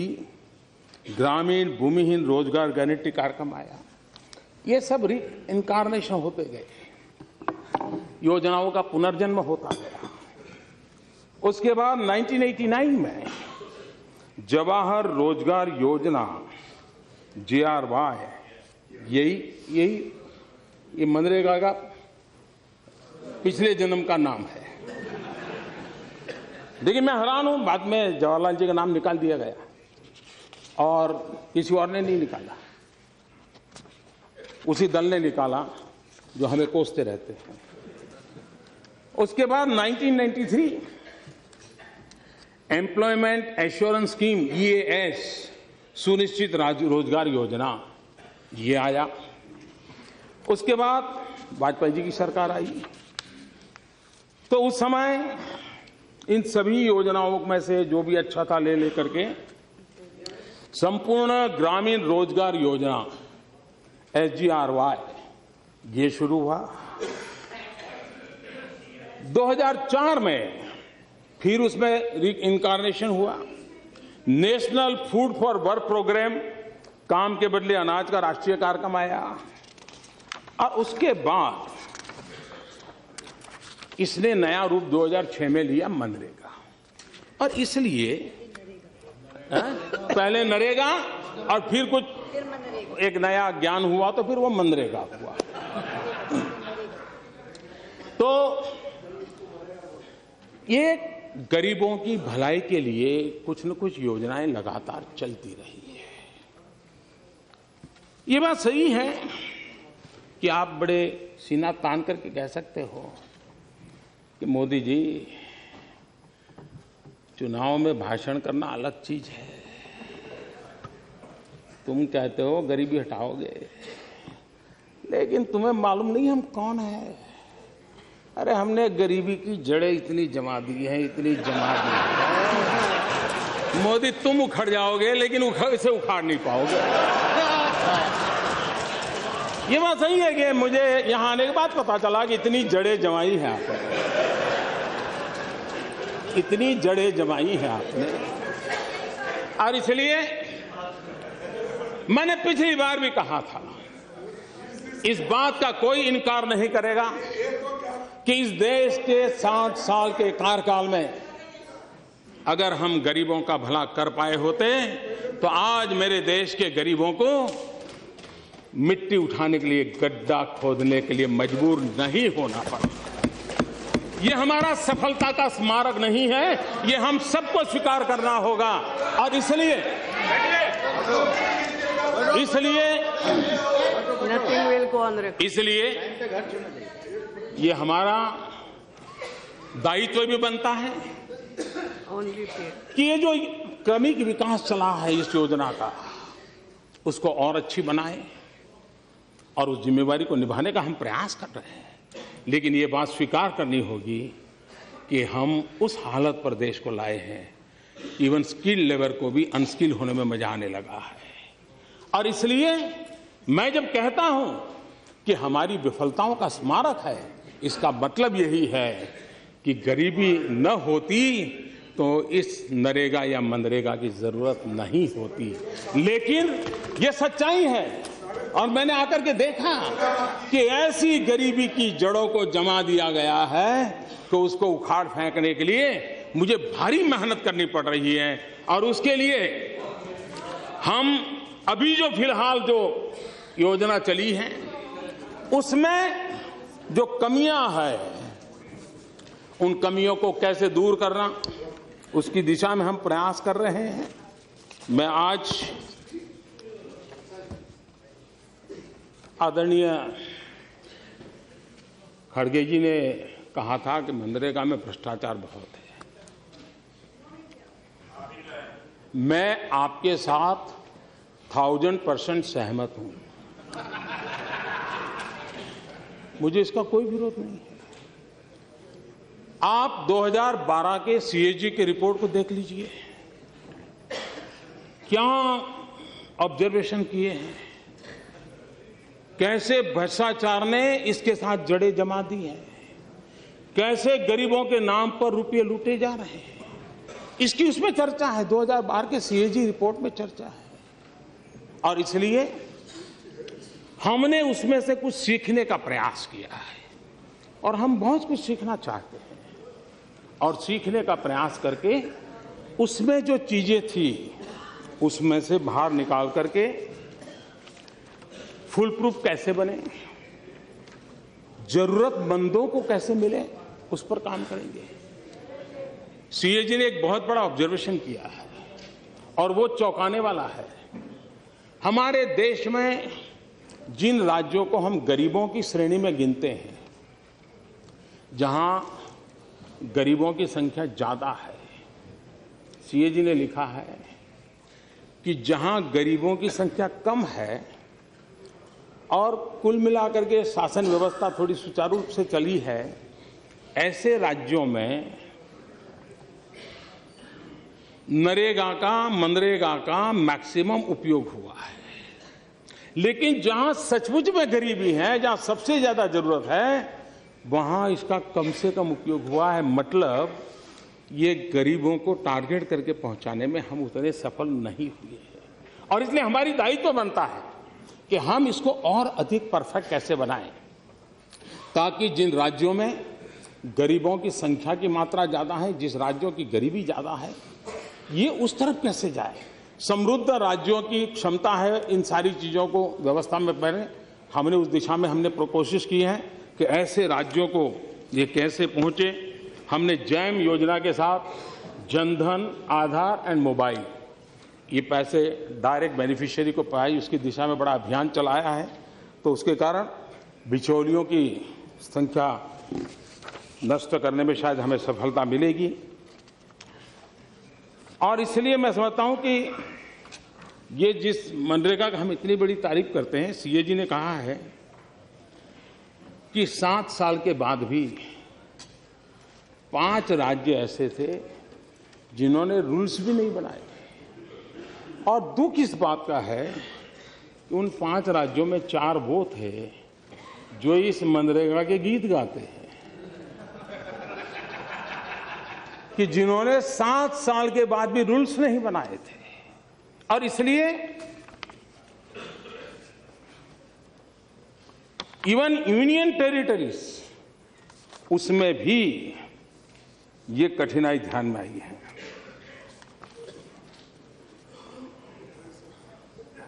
ग्रामीण भूमिहीन रोजगार गारंटी कार्यक्रम आया। ये सब इनकारनेशन होते गए, योजनाओं का पुनर्जन्म होता गया। उसके बाद 1989 में जवाहर रोजगार योजना JRY, ये मनरेगा का पिछले जन्म का नाम है। देखिए मैं हैरान हूं, बाद में जवाहरलाल जी का नाम निकाल दिया गया और किसी और ने नहीं निकाला, उसी दल ने निकाला जो हमें कोसते रहते हैं। उसके बाद 1993 एम्प्लॉयमेंट एश्योरेंस स्कीम EAS, सुनिश्चित रोजगार योजना, ये आया। उसके बाद वाजपेयी जी की सरकार आई, तो उस समय इन सभी योजनाओं में से जो भी अच्छा था ले लेकर के संपूर्ण ग्रामीण रोजगार योजना SGRY ये शुरू हुआ। 2004 में फिर उसमें इनकारनेशन हुआ। National food for work programme, काम के बदले अनाज का राष्ट्रीय कार्यक्रम आया। और उसके बाद इसने नया रूप 2006 में लिया मनरेगा। और इसलिए पहले नरेगा और फिर कुछ एक नया ज्ञान हुआ तो फिर वो मनरेगा हुआ। तो ये गरीबों की भलाई के लिए कुछ न कुछ योजनाएं लगातार चलती रही है। ये बात सही है कि आप बड़े सीना तान करके कह सकते हो कि मोदी जी चुनाव में भाषण करना अलग चीज है, तुम कहते हो गरीबी हटाओगे, लेकिन तुम्हें मालूम नहीं हम कौन है। अरे हमने गरीबी की जड़ें इतनी जमा दी हैं, इतनी जमा दी हैं। मोदी तुम उखड़ जाओगे लेकिन इसे उखाड़ नहीं पाओगे। ये बात सही है कि मुझे यहां आने के बाद पता चला कि इतनी जड़ें जमाई हैं आपने, इतनी जड़ें जमाई हैं आपने। और इसलिए मैंने पिछली बार भी कहा था, इस बात का कोई इनकार नहीं करेगा कि इस देश के 60 साल के कार्यकाल में अगर हम गरीबों का भला कर पाए होते तो आज मेरे देश के गरीबों को मिट्टी उठाने के लिए गड्ढा खोदने के लिए मजबूर नहीं होना पड़ा। ये हमारा सफलता का स्मारक नहीं है, ये हम सबको स्वीकार करना होगा। और इसलिए ये हमारा दायित्व भी बनता है कि ये जो क्रमिक विकास चला है इस योजना का, उसको और अच्छी बनाए और उस जिम्मेवारी को निभाने का हम प्रयास कर रहे हैं। लेकिन ये बात स्वीकार करनी होगी कि हम उस हालत पर देश को लाए हैं, इवन स्किल लेवल को भी अनस्किल होने में मजा आने लगा है। और इसलिए मैं जब कहता हूं कि हमारी विफलताओं का स्मारक है, इसका मतलब यही है कि गरीबी न होती तो इस नरेगा या मनरेगा की जरूरत नहीं होती। लेकिन ये सच्चाई है और मैंने आकर के देखा कि ऐसी गरीबी की जड़ों को जमा दिया गया है कि उसको उखाड़ फेंकने के लिए मुझे भारी मेहनत करनी पड़ रही है। और उसके लिए हम अभी जो फिलहाल जो योजना चली है उसमें जो कमियां हैं उन कमियों को कैसे दूर करना, उसकी दिशा में हम प्रयास कर रहे हैं। मैं आज आदरणीय खड़गे जी ने कहा था कि मनरेगा में भ्रष्टाचार बहुत है। मैं आपके साथ 1000% सहमत हूं, मुझे इसका कोई विरोध नहीं है। आप 2012 के सीएजी की रिपोर्ट को देख लीजिए, क्या ऑब्जर्वेशन किए हैं, कैसे भ्रष्टाचार ने इसके साथ जड़ें जमा दी हैं, कैसे गरीबों के नाम पर रुपये लूटे जा रहे हैं, इसकी उसमें चर्चा है। 2012 के सीएजी रिपोर्ट में चर्चा है। और इसलिए हमने उसमें से कुछ सीखने का प्रयास किया है और हम बहुत कुछ सीखना चाहते हैं और सीखने का प्रयास करके उसमें जो चीजें थी उसमें से बाहर निकाल करके फुल प्रूफ कैसे बने, जरूरतमंदों को कैसे मिले, उस पर काम करेंगे। सीएजी ने एक बहुत बड़ा ऑब्जर्वेशन किया है और वो चौंकाने वाला है। हमारे देश में जिन राज्यों को हम गरीबों की श्रेणी में गिनते हैं, जहां गरीबों की संख्या ज्यादा है, सीएजी ने लिखा है कि जहां गरीबों की संख्या कम है और कुल मिलाकर के शासन व्यवस्था थोड़ी सुचारू रूप से चली है, ऐसे राज्यों में नरेगा का, मनरेगा का मैक्सिमम उपयोग हुआ है। लेकिन जहां सचमुच में गरीबी है, जहां सबसे ज्यादा जरूरत है, वहां इसका कम से कम उपयोग हुआ है। मतलब ये गरीबों को टारगेट करके पहुंचाने में हम उतने सफल नहीं हुए हैं। और इसलिए हमारी दायित्व बनता है कि हम इसको और अधिक परफेक्ट कैसे बनाएं, ताकि जिन राज्यों में गरीबों की संख्या की मात्रा ज्यादा है, जिस राज्यों की गरीबी ज्यादा है, ये उस तरफ कैसे जाए। समृद्ध राज्यों की क्षमता है इन सारी चीजों को व्यवस्था में पहले हमने उस दिशा में हमने कोशिश की है कि ऐसे राज्यों को ये कैसे पहुंचे। हमने जैम योजना के साथ जनधन, आधार एंड मोबाइल, ये पैसे डायरेक्ट बेनिफिशियरी को पाए, उसकी दिशा में बड़ा अभियान चलाया है। तो उसके कारण बिचौलियों की संख्या नष्ट करने में शायद हमें सफलता मिलेगी। और इसलिए मैं समझता हूं कि ये जिस मनरेगा का हम इतनी बड़ी तारीफ करते हैं, सीए जी ने कहा है कि 7 साल के बाद भी 5 राज्य ऐसे थे जिन्होंने रूल्स भी नहीं बनाए। और दुख इस बात का है कि उन 5 राज्यों में 4 वो थे जो इस मनरेगा के गीत गाते हैं, कि जिन्होंने 7 साल के बाद भी रूल्स नहीं बनाए थे। और इसलिए इवन यूनियन टेरिटरीज, उसमें भी ये कठिनाई ध्यान में आई है।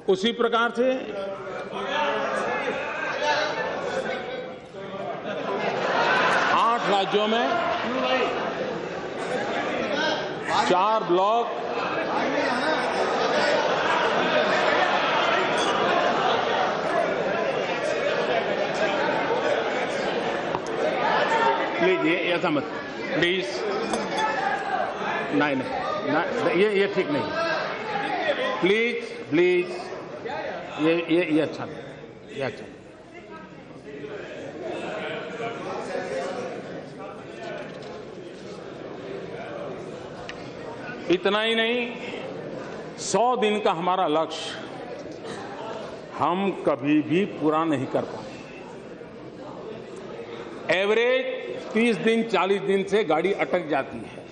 उसी प्रकार से 8 राज्यों में 4 ब्लॉक प्लीज, ये ऐसा मत प्लीज, नहीं, ये ठीक नहीं, प्लीज प्लीज, ये अच्छा नहीं, ये अच्छा नहीं। इतना ही नहीं, 100 दिन का हमारा लक्ष्य हम कभी भी पूरा नहीं कर पाए। एवरेज 30 दिन 40 दिन से गाड़ी अटक जाती है।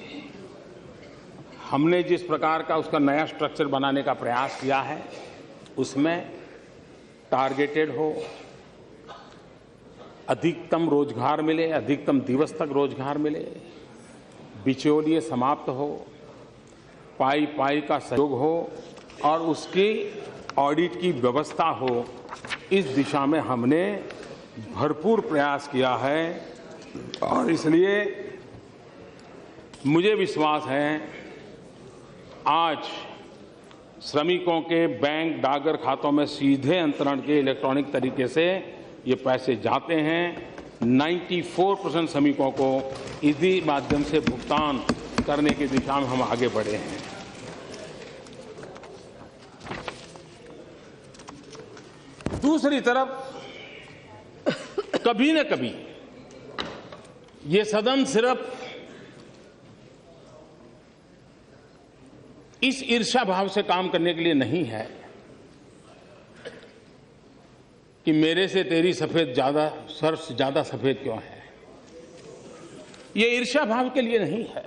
हमने जिस प्रकार का उसका नया स्ट्रक्चर बनाने का प्रयास किया है, उसमें टारगेटेड हो, अधिकतम रोजगार मिले, अधिकतम दिवस तक रोजगार मिले, बिचौलिए समाप्त हो, पाई पाई का सहयोग हो और उसकी ऑडिट की व्यवस्था हो, इस दिशा में हमने भरपूर प्रयास किया है। और इसलिए मुझे विश्वास है आज श्रमिकों के बैंक डाकघर खातों में सीधे अंतरण के इलेक्ट्रॉनिक तरीके से ये पैसे जाते हैं। 94% श्रमिकों को इसी माध्यम से भुगतान करने की दिशा में हम आगे बढ़े हैं। दूसरी तरफ कभी न कभी ये सदन सिर्फ इस ईर्ष्या भाव से काम करने के लिए नहीं है कि मेरे से तेरी सफेद ज्यादा, सर्फ ज्यादा सफेद क्यों है। ये ईर्ष्या भाव के लिए नहीं है।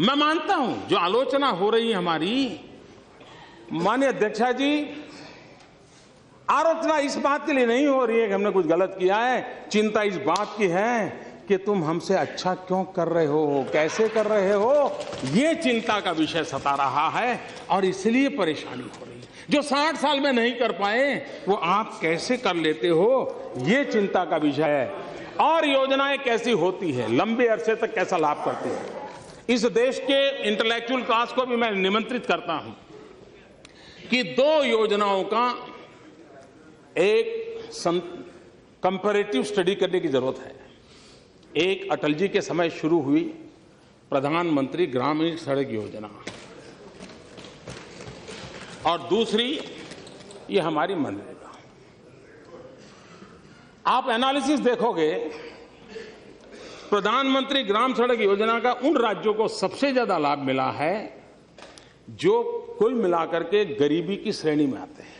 मैं मानता हूं जो आलोचना हो रही है हमारी, माननीय अध्यक्षा जी, आलोचना इस बात के लिए नहीं हो रही है कि हमने कुछ गलत किया है। चिंता इस बात की है कि तुम हमसे अच्छा क्यों कर रहे हो, कैसे कर रहे हो, ये चिंता का विषय सता रहा है और इसलिए परेशानी हो रही है। जो 60 साल में नहीं कर पाए वो आप कैसे कर लेते हो, ये चिंता का विषय है। और योजनाएं कैसी होती है, लंबे अरसे तक कैसा लाभ करती है। इस देश के इंटेलेक्चुअल क्लास को भी मैं निमंत्रित करता हूं कि 2 योजनाओं का एक कंपैरेटिव स्टडी करने की जरूरत है। एक अटल जी के समय शुरू हुई प्रधानमंत्री ग्रामीण सड़क योजना, और दूसरी ये हमारी मनरेगा। आप एनालिसिस देखोगे, प्रधानमंत्री ग्राम सड़क योजना का उन राज्यों को सबसे ज्यादा लाभ मिला है जो कुल मिलाकर के गरीबी की श्रेणी में आते हैं।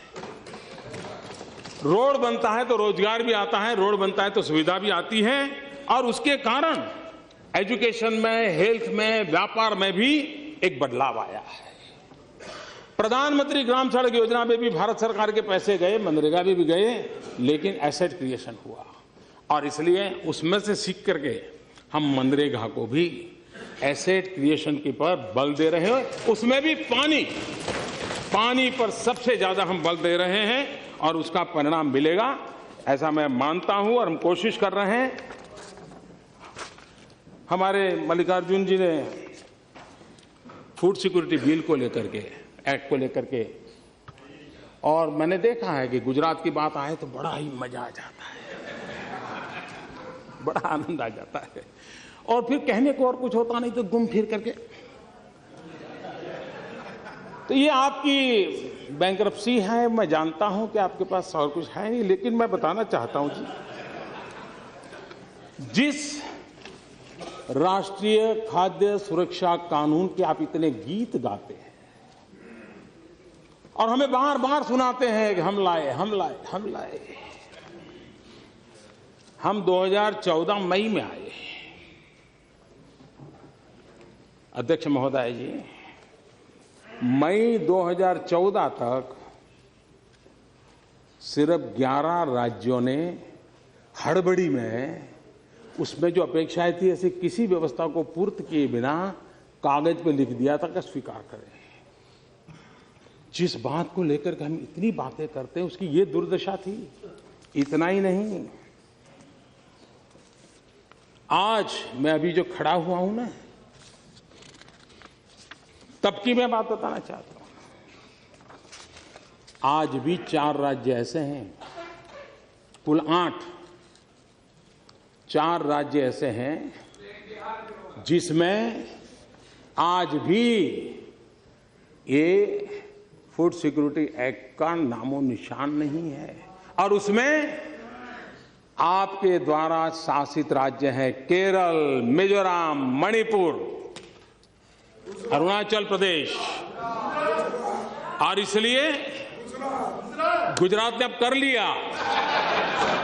रोड बनता है तो रोजगार भी आता है, रोड बनता है तो सुविधा भी आती है, और उसके कारण एजुकेशन में, हेल्थ में, व्यापार में भी एक बदलाव आया है। प्रधानमंत्री ग्राम सड़क योजना में भी भारत सरकार के पैसे गए, मनरेगा में भी गए, लेकिन एसेट क्रिएशन हुआ। और इसलिए उसमें से सीख करके हम मनरेगा को भी एसेट क्रिएशन के पर बल दे रहे हैं, उसमें भी पानी पर सबसे ज्यादा हम बल दे रहे हैं और उसका परिणाम मिलेगा ऐसा मैं मानता हूं और हम कोशिश कर रहे हैं। हमारे मल्लिकार्जुन जी ने फूड सिक्योरिटी बिल को लेकर के, एक्ट को लेकर के, और मैंने देखा है कि गुजरात की बात आए तो बड़ा ही मजा आ जाता है, बड़ा आनंद आ जाता है, और फिर कहने को और कुछ होता नहीं तो घूम फिर करके। तो ये आपकी बैंकरप्सी है, मैं जानता हूं कि आपके पास और कुछ है नहीं, लेकिन मैं बताना चाहता हूं जी, जिस राष्ट्रीय खाद्य सुरक्षा कानून के आप इतने गीत गाते हैं और हमें बार बार सुनाते हैं कि हम लाए, हम 2014 मई में आए। अध्यक्ष महोदय जी, मई 2014 तक सिर्फ 11 राज्यों ने हड़बड़ी में उसमें जो अपेक्षाएं थी ऐसी किसी व्यवस्था को पूर्त किए बिना कागज पे लिख दिया था कि स्वीकार करें। जिस बात को लेकर के हम इतनी बातें करते हैं उसकी ये दुर्दशा थी। इतना ही नहीं, आज मैं अभी जो खड़ा हुआ हूं ना, तब की मैं बात बताना चाहता हूं। आज भी 4 राज्य ऐसे हैं, कुल 8, 4 राज्य ऐसे हैं जिसमें आज भी ये फूड सिक्योरिटी एक्ट का नामो निशान नहीं है, और उसमें आपके द्वारा शासित राज्य हैं केरल, मिजोरम, मणिपुर, अरुणाचल प्रदेश, और इसलिए गुजरात ने अब कर लिया,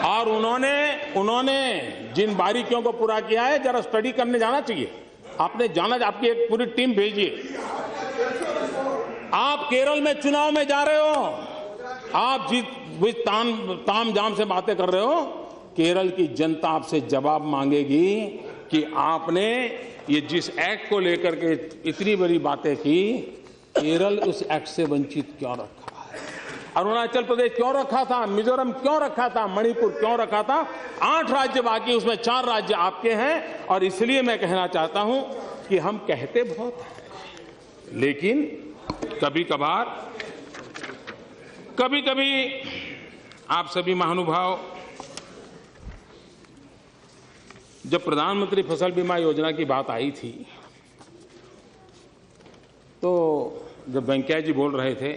और उन्होंने जिन बारीकियों को पूरा किया है जरा स्टडी करने जाना चाहिए। आपने जाना, आपकी एक पूरी टीम भेजिए। आप केरल में चुनाव में जा रहे हो, आप जिस ताम जाम से बातें कर रहे हो, केरल की जनता आपसे जवाब मांगेगी कि आपने ये जिस एक्ट को लेकर के इतनी बड़ी बातें की, केरल उस एक्ट से वंचित क्यों रखा है, अरुणाचल प्रदेश क्यों रखा था, मिजोरम क्यों रखा था, मणिपुर क्यों रखा था। 8 राज्य बाकी, उसमें 4 राज्य आपके हैं, और इसलिए मैं कहना चाहता हूं कि हम कहते बहुत हैं, लेकिन कभी कभी आप सभी महानुभाव, जब प्रधानमंत्री फसल बीमा योजना की बात आई थी तो जब वेंकैया जी बोल रहे थे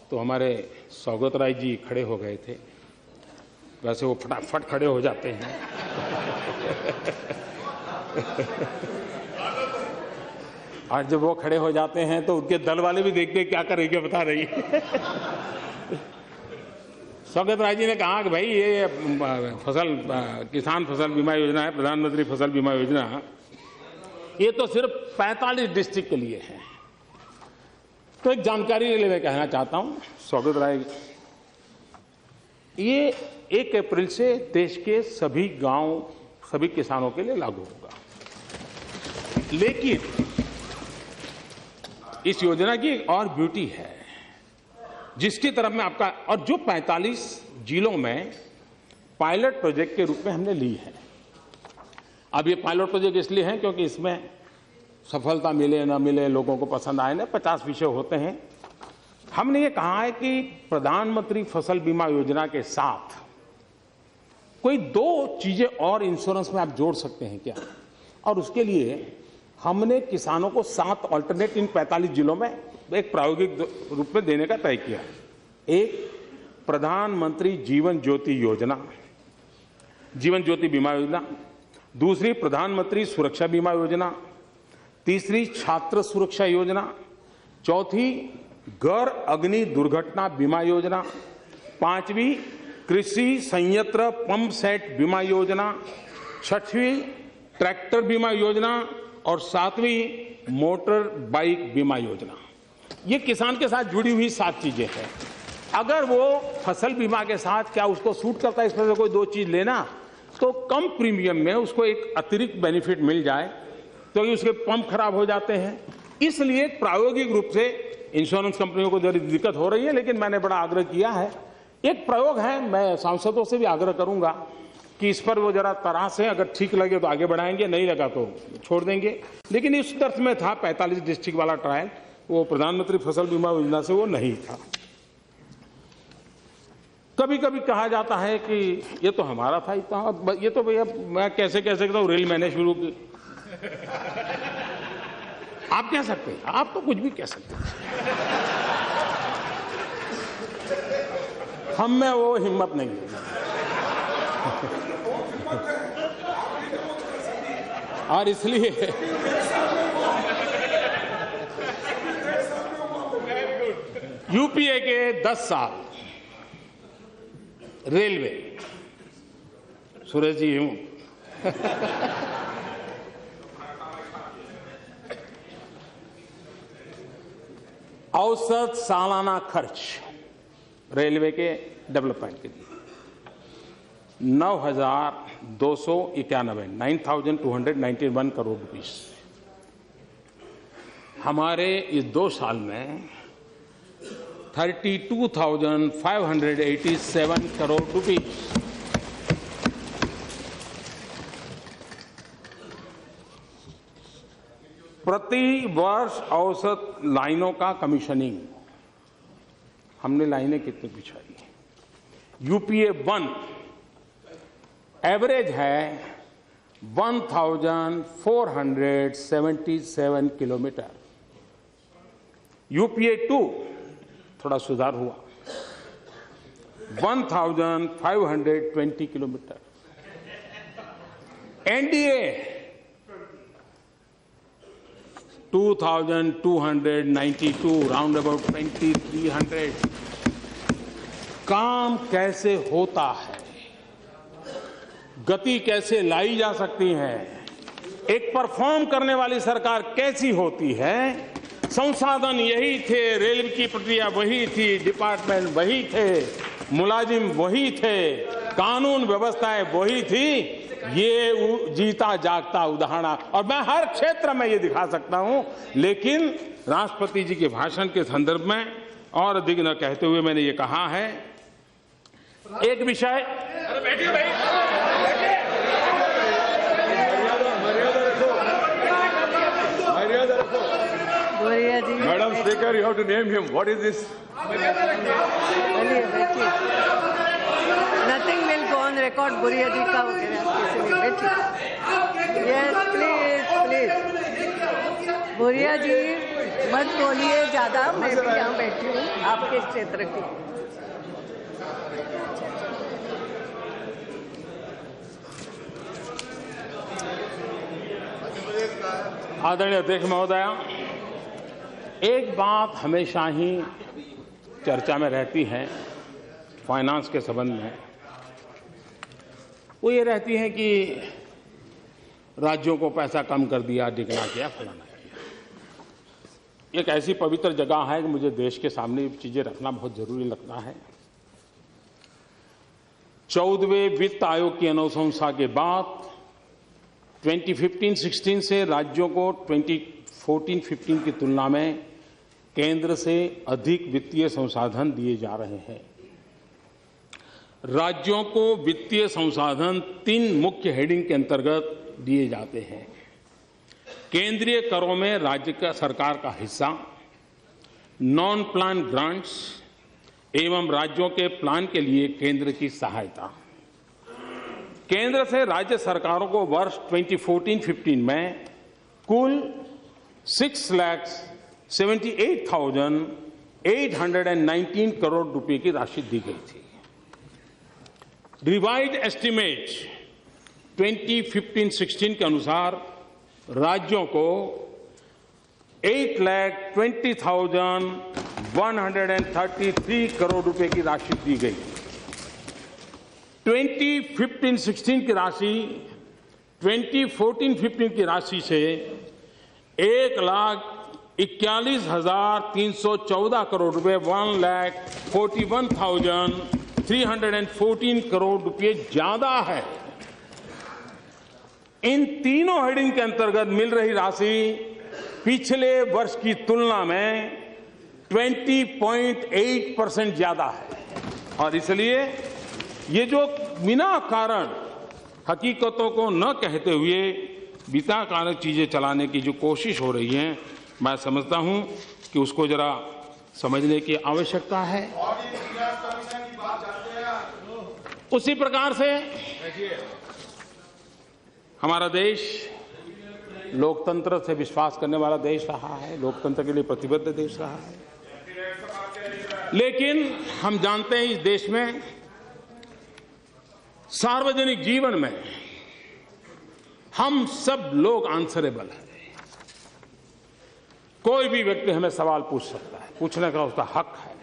तो हमारे सौगत राय जी खड़े हो गए थे। वैसे वो फटाफट खड़े हो जाते हैं और जब वो खड़े हो जाते हैं तो उनके दल वाले भी देखते क्या करेंगे, बता रही सौगत राय जी ने कहा कि भाई ये किसान फसल बीमा योजना है, प्रधानमंत्री फसल बीमा योजना, ये तो सिर्फ 45 डिस्ट्रिक्ट के लिए है। तो एक जानकारी के लिए मैं कहना चाहता हूं सौगत राय, ये 1 अप्रैल से देश के सभी गांव, सभी किसानों के लिए लागू होगा। लेकिन इस योजना की एक और ब्यूटी है जिसकी तरफ में आपका, और जो 45 जिलों में पायलट प्रोजेक्ट के रूप में हमने ली है। अब ये पायलट प्रोजेक्ट इसलिए है क्योंकि इसमें सफलता मिले ना मिले, लोगों को पसंद आए ना, 50 विषय होते हैं। हमने ये कहा है कि प्रधानमंत्री फसल बीमा योजना के साथ कोई 2 चीजें और इंश्योरेंस में आप जोड़ सकते हैं क्या, और उसके लिए हमने किसानों को 7 अल्टरनेट इन 45 जिलों में एक प्रायोगिक रूप में देने का तय किया। एक, प्रधानमंत्री जीवन ज्योति योजना, जीवन ज्योति बीमा योजना। दूसरी, प्रधानमंत्री सुरक्षा बीमा योजना। तीसरी, छात्र सुरक्षा योजना। चौथी, घर अग्नि दुर्घटना बीमा योजना। 5वीं, कृषि संयंत्र पंप सेट बीमा योजना। 6वीं, ट्रैक्टर बीमा योजना। और 7वीं, मोटर बाइक बीमा योजना। ये किसान के साथ जुड़ी हुई 7 चीजें हैं। अगर वो फसल बीमा के साथ क्या उसको सूट करता है इसमें से कोई दो चीज लेना, तो कम प्रीमियम में उसको एक अतिरिक्त बेनिफिट मिल जाए, तो उसके पंप खराब हो जाते हैं। इसलिए प्रायोगिक रूप से इंश्योरेंस कंपनियों को जरूर दिक्कत हो रही है, लेकिन मैंने बड़ा आग्रह किया है। एक प्रयोग है, मैं सांसदों से भी आग्रह करूंगा कि इस पर वो जरा तरासें, अगर ठीक लगे तो आगे बढ़ाएंगे, नहीं लगा तो छोड़ देंगे। लेकिन इस अर्थ में था 45 डिस्ट्रिक्ट वाला ट्रायल, वो प्रधानमंत्री फसल बीमा योजना से वो नहीं था। कभी कभी कहा जाता है कि ये तो हमारा था इतना, ये तो भैया मैं कैसे कह सकता हूँ, रेल मैंने शुरू की। आप कह सकते हैं, आप तो कुछ भी कह सकते हैं, हम में वो हिम्मत नहीं है। और इसलिए यूपीए के 10 साल रेलवे, सुरेश जी हूं, औसत सालाना खर्च रेलवे के डेवलपमेंट के लिए 9,291 करोड़ रुपीस। हमारे इस 2 साल में 32,587 करोड़ रुपीस। प्रति वर्ष औसत लाइनों का कमीशनिंग, हमने लाइनें कितनी बिछाई है। यूपीए 1 एवरेज है 1,477 किलोमीटर। यूपीए 2 थोड़ा सुधार हुआ, 1,520 किलोमीटर। NDA 2,292, round about 2,300। काम कैसे होता है, गति कैसे लाई जा सकती है, एक परफॉर्म करने वाली सरकार कैसी होती है। संसाधन यही थे, रेल की प्रक्रिया वही थी, डिपार्टमेंट वही थे, मुलाजिम वही थे, कानून व्यवस्थाएं वही थी। ये जीता जागता उदाहरण, और मैं हर क्षेत्र में ये दिखा सकता हूं। लेकिन राष्ट्रपति जी के भाषण के संदर्भ में और अधिक न कहते हुए मैंने ये कहा है, एक विषय Madam Speaker, you have to name him. What is this? Nothing will go on record. बुरिया जी का Yes, please. बुरिया जी मत बोलिए ज्यादा, मैं भी यहाँ बैठी हूँ आपके क्षेत्र की। आदरणीय अध्यक्ष महोदया, एक बात हमेशा ही चर्चा में रहती है फाइनेंस के संबंध में, वो ये रहती है कि राज्यों को पैसा कम कर दिया, डिगना किया, फलाना किया। एक ऐसी पवित्र जगह है कि मुझे देश के सामने ये चीजें रखना बहुत जरूरी लगता है। 14वें वित्त आयोग की अनुशंसा के बाद 2015-16 से राज्यों को 2014-15 की तुलना में केंद्र से अधिक वित्तीय संसाधन दिए जा रहे हैं। राज्यों को वित्तीय संसाधन 3 मुख्य हेडिंग के अंतर्गत दिए जाते हैं। केंद्रीय करों में राज्य का सरकार का हिस्सा, नॉन प्लान ग्रांट्स एवं राज्यों के प्लान के लिए केंद्र की सहायता। केंद्र से राज्य सरकारों को वर्ष 2014-15 में कुल 6,78,819 करोड़ रुपए की राशि दी गई थी। रिवाइज्ड एस्टीमेट 2015-16 के अनुसार राज्यों को 8,20,133 करोड़ रुपए की राशि दी गई। 2015-16 की राशि 2014-15 की राशि से 41,314 करोड़ रुपए 1,41,314 करोड़ रुपए ज्यादा है। इन तीनों हेडिंग के अंतर्गत मिल रही राशि पिछले वर्ष की तुलना में 20.8% ज्यादा है। और इसलिए ये जो बिना कारण हकीकतों को न कहते हुए बिना कारण चीजें चलाने की जो कोशिश हो रही है, मैं समझता हूं कि उसको जरा समझने की आवश्यकता है। उसी प्रकार से हमारा देश लोकतंत्र से विश्वास करने वाला देश रहा है, लोकतंत्र के लिए प्रतिबद्ध देश रहा है। लेकिन हम जानते हैं इस देश में सार्वजनिक जीवन में हम सब लोग आंसरेबल हैं। कोई भी व्यक्ति हमें सवाल पूछ सकता है, पूछने का उसका हक है।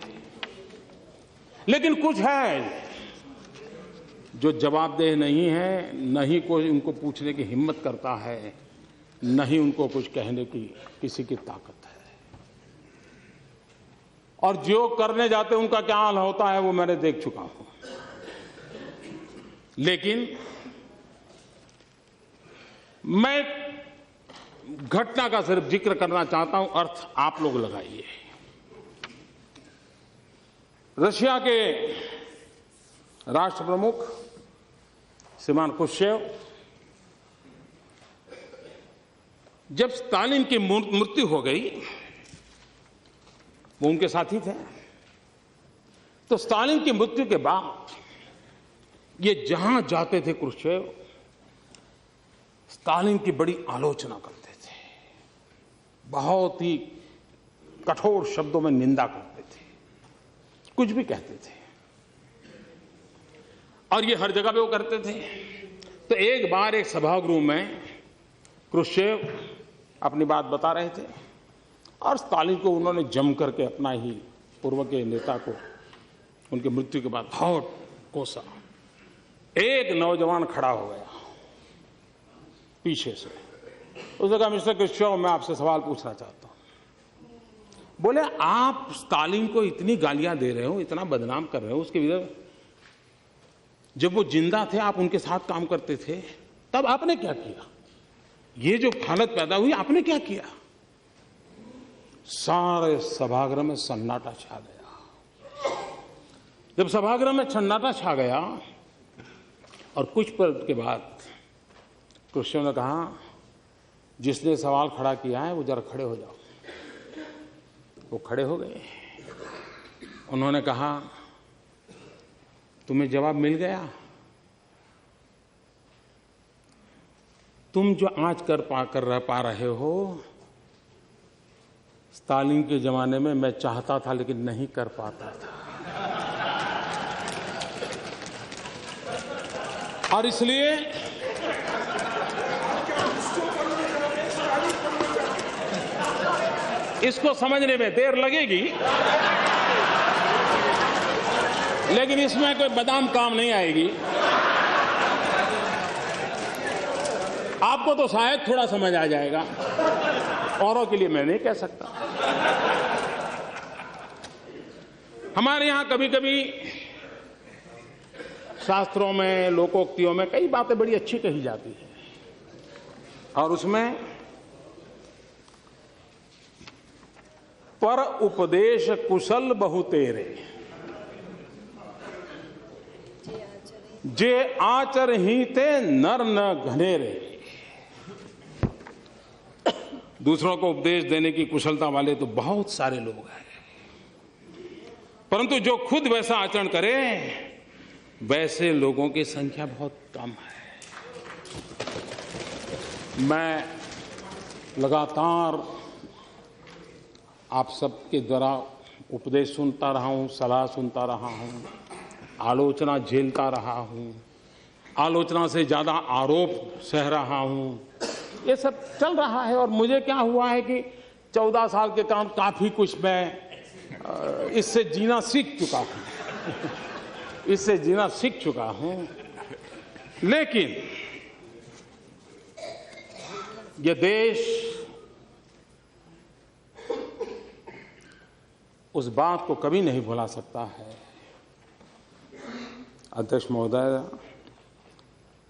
लेकिन कुछ है जो जवाबदेह नहीं है, न ही कोई उनको पूछने की हिम्मत करता है, न ही उनको कुछ कहने की किसी की ताकत है। और जो करने जाते उनका क्या हाल होता है वो मैंने देख चुका हूं। लेकिन मैं घटना का सिर्फ जिक्र करना चाहता हूं, अर्थ आप लोग लगाइए। रशिया के राष्ट्र प्रमुख श्रीमान क्रुश्चेव जब स्टालिन की मृत्यु हो गई, वो उनके साथी थे, तो स्टालिन की मृत्यु के बाद ये जहां जाते थे क्रुश्चेव स्टालिन की बड़ी आलोचना करते थे, बहुत ही कठोर शब्दों में निंदा करते थे, कुछ भी कहते थे। और ये हर जगह पे वो करते थे। तो एक बार एक सभागृह में क्रुश्चेव अपनी बात बता रहे थे और स्टालिन को उन्होंने जम करके अपना ही पूर्व के नेता को उनकी मृत्यु के बाद बहुत कोसा। एक नौजवान खड़ा हो गया पीछे से, उसने कहा मिस्टर क्रुश्चेव मैं आपसे सवाल पूछना चाहता हूं। बोले आप स्टालिन को इतनी गालियां दे रहे हो, इतना बदनाम कर रहे हो, उसके विरुद्ध जब वो जिंदा थे आप उनके साथ काम करते थे, तब आपने क्या किया? ये जो हालत पैदा हुई आपने क्या किया? सारे सभागृह में सन्नाटा छा गया। जब सभागृह में सन्नाटा छा गया और कुछ पल के बाद क्रुश्चेव ने कहा जिसने सवाल खड़ा किया है वो जरा खड़े हो जाओ। वो खड़े हो गए। उन्होंने कहा तुम्हें जवाब मिल गया? तुम जो आज कर पा रहे हो, स्टालिन के जमाने में मैं चाहता था लेकिन नहीं कर पाता था। और इसलिए इसको समझने में देर लगेगी, लेकिन इसमें कोई बादाम काम नहीं आएगी। आपको तो शायद थोड़ा समझ आ जाएगा, औरों के लिए मैं नहीं कह सकता। हमारे यहां कभी कभी शास्त्रों में, लोकोक्तियों में कई बातें बड़ी अच्छी कही जाती है और उसमें पर उपदेश कुशल बहु तेरे, जे आचर ही ते नर न घनेरे। दूसरों को उपदेश देने की कुशलता वाले तो बहुत सारे लोग हैं, परंतु जो खुद वैसा आचरण करे वैसे लोगों की संख्या बहुत कम है। मैं लगातार आप सबके द्वारा उपदेश सुनता रहा हूं, सलाह सुनता रहा हूं, आलोचना झेलता रहा हूं, आलोचना से ज्यादा आरोप सह रहा हूं। ये सब चल रहा है और मुझे क्या हुआ है कि 14 साल के काम काफी कुछ मैं इससे जीना सीख चुका हूं। इससे जीना सीख चुका हूं। लेकिन ये देश उस बात को कभी नहीं भुला सकता है। अध्यक्ष महोदय,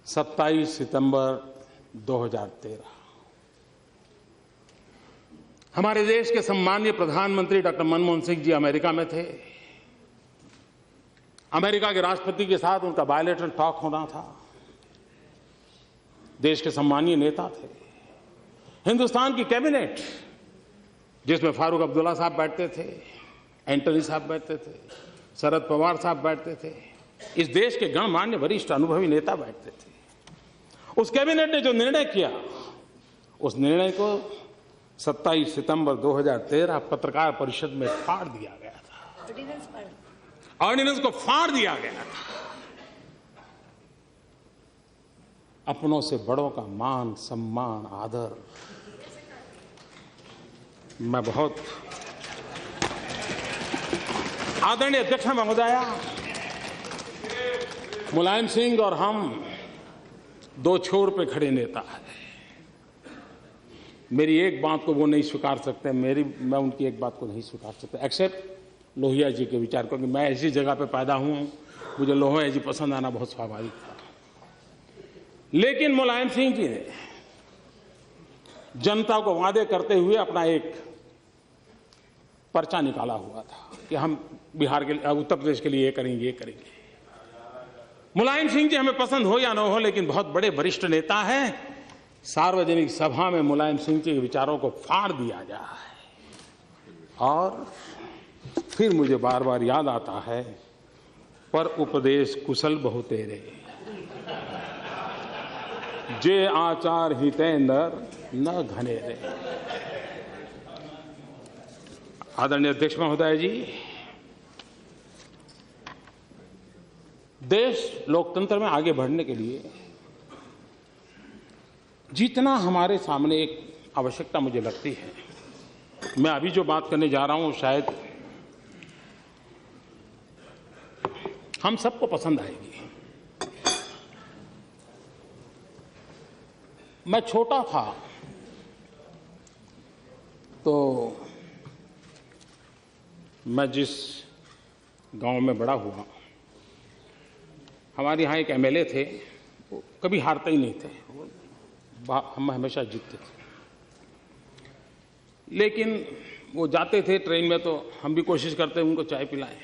27 सितंबर 2013 हमारे देश के सम्मानीय प्रधानमंत्री डॉक्टर मनमोहन सिंह जी अमेरिका में थे। अमेरिका के राष्ट्रपति के साथ उनका बायलैटरल टॉक होना था। देश के सम्मानीय नेता थे। हिंदुस्तान की कैबिनेट, जिसमें फारूक अब्दुल्ला साहब बैठते थे, एंटनी साहब बैठते थे, शरद पवार साहब बैठते थे, इस देश के गणमान्य वरिष्ठ अनुभवी नेता बैठते थे। उस कैबिनेट ने जो निर्णय किया, उस निर्णय को 27 सितंबर 2013 पत्रकार परिषद में फाड़ दिया गया था। ऑर्डिनेंस को फाड़ दिया गया था। अपनों से बड़ों का मान, सम्मान, आदर, मैं बहुत आदरणीय अध्यक्ष महोदया, मुलायम सिंह और हम दो छोर पे खड़े नेता हैं। मेरी एक बात को वो नहीं स्वीकार सकते, मैं उनकी एक बात को नहीं स्वीकार सकता, एक्सेप्ट लोहिया जी के विचार को, कि मैं ऐसी जगह पे पैदा हूं, मुझे लोहिया जी पसंद आना बहुत स्वाभाविक था। लेकिन मुलायम सिंह जी ने जनता को वादे करते हुए अपना एक पर्चा निकाला हुआ था कि हम बिहार के, उत्तर प्रदेश के लिए ये करेंगे, ये करेंगे। मुलायम सिंह जी हमें पसंद हो या न हो, लेकिन बहुत बड़े वरिष्ठ नेता हैं। सार्वजनिक सभा में मुलायम सिंह जी के विचारों को फाड़ दिया जाए। और फिर मुझे बार बार याद आता है, पर उपदेश कुशल बहु तेरे, जे आचार हितेंद्र न घनेरे। आदरणीय अध्यक्ष महोदय जी, देश लोकतंत्र में आगे बढ़ने के लिए जितना हमारे सामने एक आवश्यकता मुझे लगती है, मैं अभी जो बात करने जा रहा हूं शायद हम सबको पसंद आएगी। मैं छोटा था तो मैं जिस गांव में बड़ा हुआ, हमारे यहाँ एक एमएलए थे, वो कभी हारते ही नहीं थे, हम हमेशा जीतते थे। लेकिन वो जाते थे ट्रेन में तो हम भी कोशिश करते उनको चाय पिलाएं,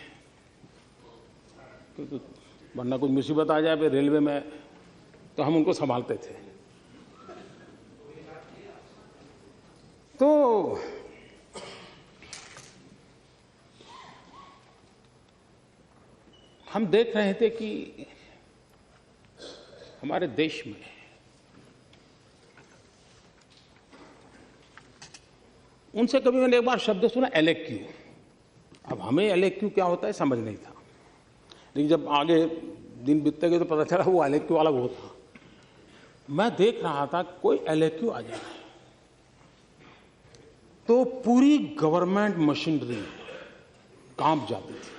क्योंकि वरना कोई मुसीबत आ जाए फिर रेलवे में, तो हम उनको संभालते थे। तो हम देख रहे थे कि हमारे देश में उनसे कभी मैंने एक बार शब्द सुना, एलएक्यू। अब हमें एलएक्यू क्या होता है समझ नहीं था, लेकिन जब आगे दिन बीतते गए तो पता चला वो एलएक्यू वाला वो था। मैं देख रहा था कोई एलएक्यू आ जाए तो पूरी गवर्नमेंट मशीनरी कांप जाती थी,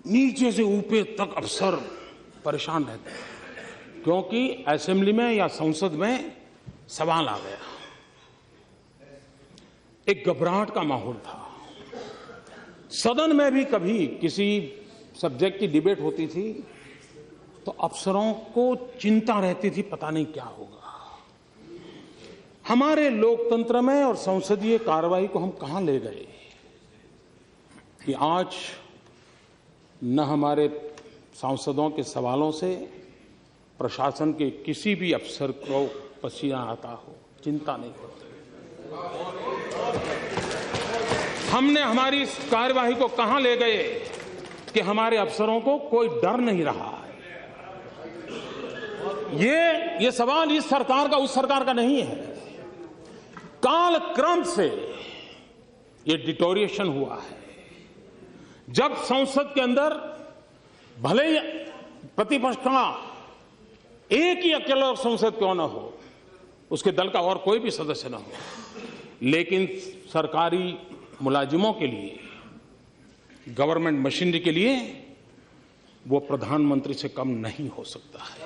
नीचे से ऊपर तक अफसर परेशान रहते, क्योंकि असेंबली में या संसद में सवाल आ गया। एक घबराहट का माहौल था। सदन में भी कभी किसी सब्जेक्ट की डिबेट होती थी तो अफसरों को चिंता रहती थी, पता नहीं क्या होगा। हमारे लोकतंत्र में और संसदीय कार्रवाई को हम कहां ले गए कि आज न हमारे सांसदों के सवालों से प्रशासन के किसी भी अफसर को पसीना आता हो, चिंता नहीं होती। हमने हमारी इस कार्यवाही को कहां ले गए कि हमारे अफसरों को कोई डर नहीं रहा है। ये सवाल इस सरकार का उस सरकार का नहीं है। काल क्रम से ये डिटोरिएशन हुआ है। जब संसद के अंदर भले ही प्रतिपक्ष का एक ही अकेला संसद क्यों न हो, उसके दल का और कोई भी सदस्य न हो, लेकिन सरकारी मुलाजिमों के लिए, गवर्नमेंट मशीनरी के लिए वो प्रधानमंत्री से कम नहीं हो सकता है।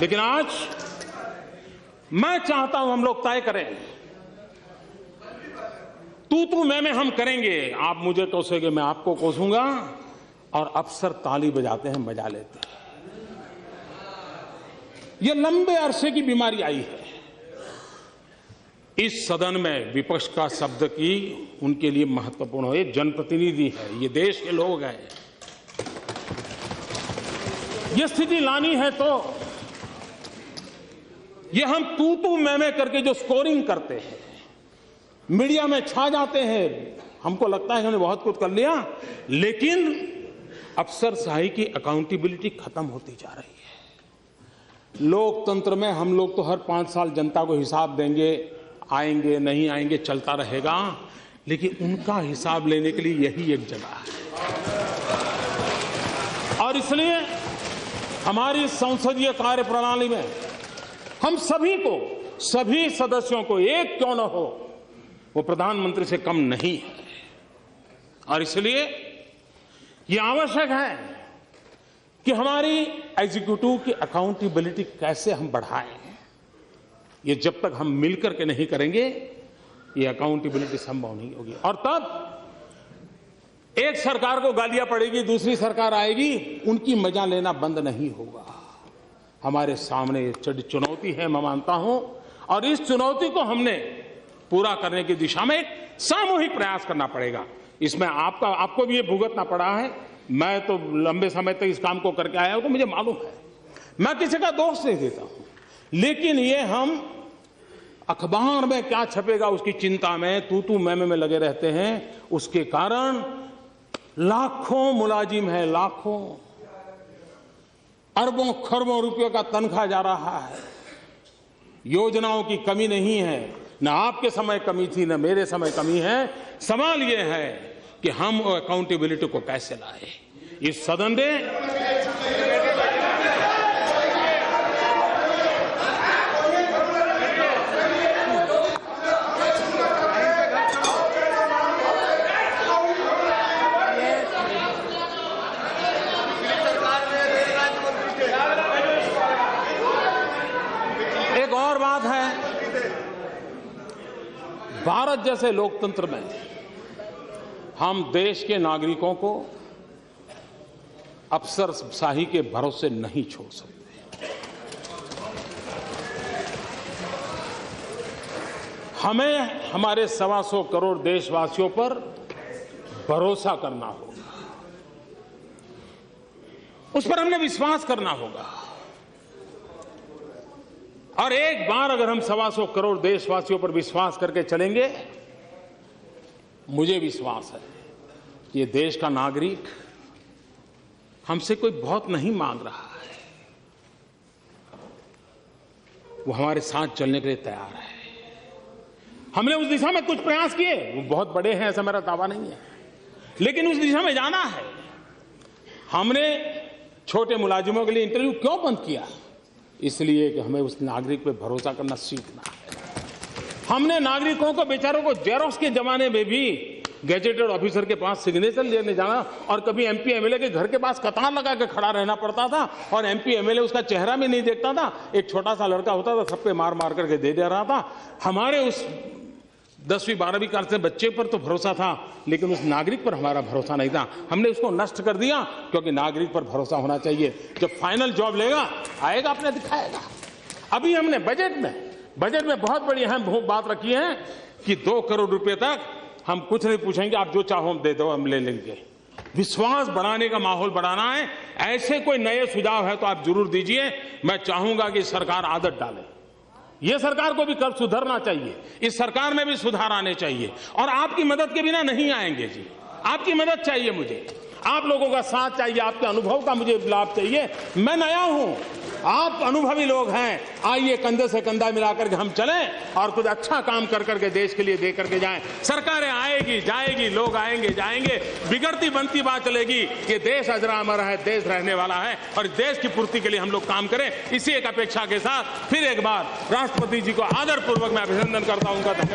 लेकिन आज मैं चाहता हूं हम लोग तय करें, तू मैं हम करेंगे, आप मुझे कोसेंगे, मैं आपको कोसूंगा, और अफसर ताली बजाते हैं, मजा लेते हैं। यह लंबे अरसे की बीमारी आई है। इस सदन में विपक्ष का शब्द की उनके लिए महत्वपूर्ण हो। ये जनप्रतिनिधि है, ये देश के लोग हैं। ये स्थिति लानी है तो ये हम तू मैं करके जो स्कोरिंग करते हैं, मीडिया में छा जाते हैं, हमको लगता है कि हमने बहुत कुछ कर लिया, लेकिन अफसरशाही की अकाउंटेबिलिटी खत्म होती जा रही है। लोकतंत्र में हम लोग तो हर 5 साल जनता को हिसाब देंगे, आएंगे नहीं आएंगे चलता रहेगा, लेकिन उनका हिसाब लेने के लिए यही एक जगह है। और इसलिए हमारी संसदीय कार्य प्रणाली में हम सभी को, सभी सदस्यों को, एक क्यों न हो, वो प्रधानमंत्री से कम नहीं है। और इसलिए ये आवश्यक है कि हमारी एग्जीक्यूटिव की अकाउंटेबिलिटी कैसे हम बढ़ाएं। ये जब तक हम मिलकर के नहीं करेंगे, ये अकाउंटेबिलिटी संभव नहीं होगी। और तब एक सरकार को गालियां पड़ेगी, दूसरी सरकार आएगी, उनकी मजा लेना बंद नहीं होगा। हमारे सामने ये चुनौती है, मैं मानता हूं, और इस चुनौती को हमने पूरा करने की दिशा में एक सामूहिक प्रयास करना पड़ेगा। इसमें आपको भी ये भुगतना पड़ा है। मैं तो लंबे समय तक इस काम को करके आया हूं, तो मुझे मालूम है, मैं किसी का दोष नहीं देता हूं, लेकिन ये हम अखबार में क्या छपेगा उसकी चिंता में, तू मैं में लगे रहते हैं। उसके कारण लाखों मुलाजिम है, लाखों, अरबों खरबों रुपयों का तनख्वाह जा रहा है। योजनाओं की कमी नहीं है, न आपके समय कमी थी, न मेरे समय कमी है। सवाल यह है कि हम अकाउंटेबिलिटी को कैसे लाए। इस सदन में एक और बात है, भारत जैसे लोकतंत्र में हम देश के नागरिकों को अफसरशाही के भरोसे नहीं छोड़ सकते। हमें हमारे 125 करोड़ देशवासियों पर भरोसा करना होगा, उस पर हमने विश्वास करना होगा। और एक बार अगर हम 125 करोड़ देशवासियों पर विश्वास करके चलेंगे, मुझे विश्वास है कि ये देश का नागरिक हमसे कोई बहुत नहीं मांग रहा है, वो हमारे साथ चलने के लिए तैयार है। हमने उस दिशा में कुछ प्रयास किए, वो बहुत बड़े हैं ऐसा मेरा दावा नहीं है, लेकिन उस दिशा में जाना है। हमने छोटे मुलाजिमों के लिए इंटरव्यू क्यों बंद किया? इसलिए कि हमें उस नागरिक पे भरोसा करना सीखना है। हमने नागरिकों को, बेचारों को, जेरोक्स के जमाने में भी गैजेटेड ऑफिसर के पास सिग्नेचर लेने जाना, और कभी एमपी एमएलए के घर के पास कतार लगा के खड़ा रहना पड़ता था, और एमपी एमएलए उसका चेहरा भी नहीं देखता था। एक छोटा सा लड़का होता था, सब पे मार मार करके दे रहा था। हमारे उस 10वीं 12वीं क्लास के बच्चे पर तो भरोसा था, लेकिन उस नागरिक पर हमारा भरोसा नहीं था। हमने उसको नष्ट कर दिया, क्योंकि नागरिक पर भरोसा होना चाहिए। जब फाइनल जॉब लेगा, आएगा, अपने दिखाएगा। अभी हमने बजट में बहुत बड़ी अहम बात रखी है कि 2 करोड़ रुपए तक हम कुछ नहीं पूछेंगे, आप जो चाहो हम दे दो, हम ले लेंगे। विश्वास बढ़ाने का माहौल बढ़ाना है। ऐसे कोई नए सुझाव है तो आप जरूर दीजिए। मैं चाहूंगा कि सरकार आदत डाले, ये सरकार को भी कल सुधरना चाहिए, इस सरकार में भी सुधार आने चाहिए। और आपकी मदद के बिना नहीं आएंगे जी, आपकी मदद चाहिए मुझे, आप लोगों का साथ चाहिए, आपके अनुभव का मुझे लाभ चाहिए। मैं नया हूं, आप अनुभवी लोग हैं, आइए कंधे से कंधा मिलाकर के हम चलें और कुछ अच्छा काम कर करके देश के लिए दे करके जाएं। सरकारें आएगी जाएगी, लोग आएंगे जाएंगे, बिगड़ती बनती बात चलेगी। ये देश अजरा अमर है, देश रहने वाला है, और देश की पूर्ति के लिए हम लोग काम करें। इसी एक अपेक्षा के साथ फिर एक बार राष्ट्रपति जी को आदरपूर्वक मैं अभिनंदन करता हूं।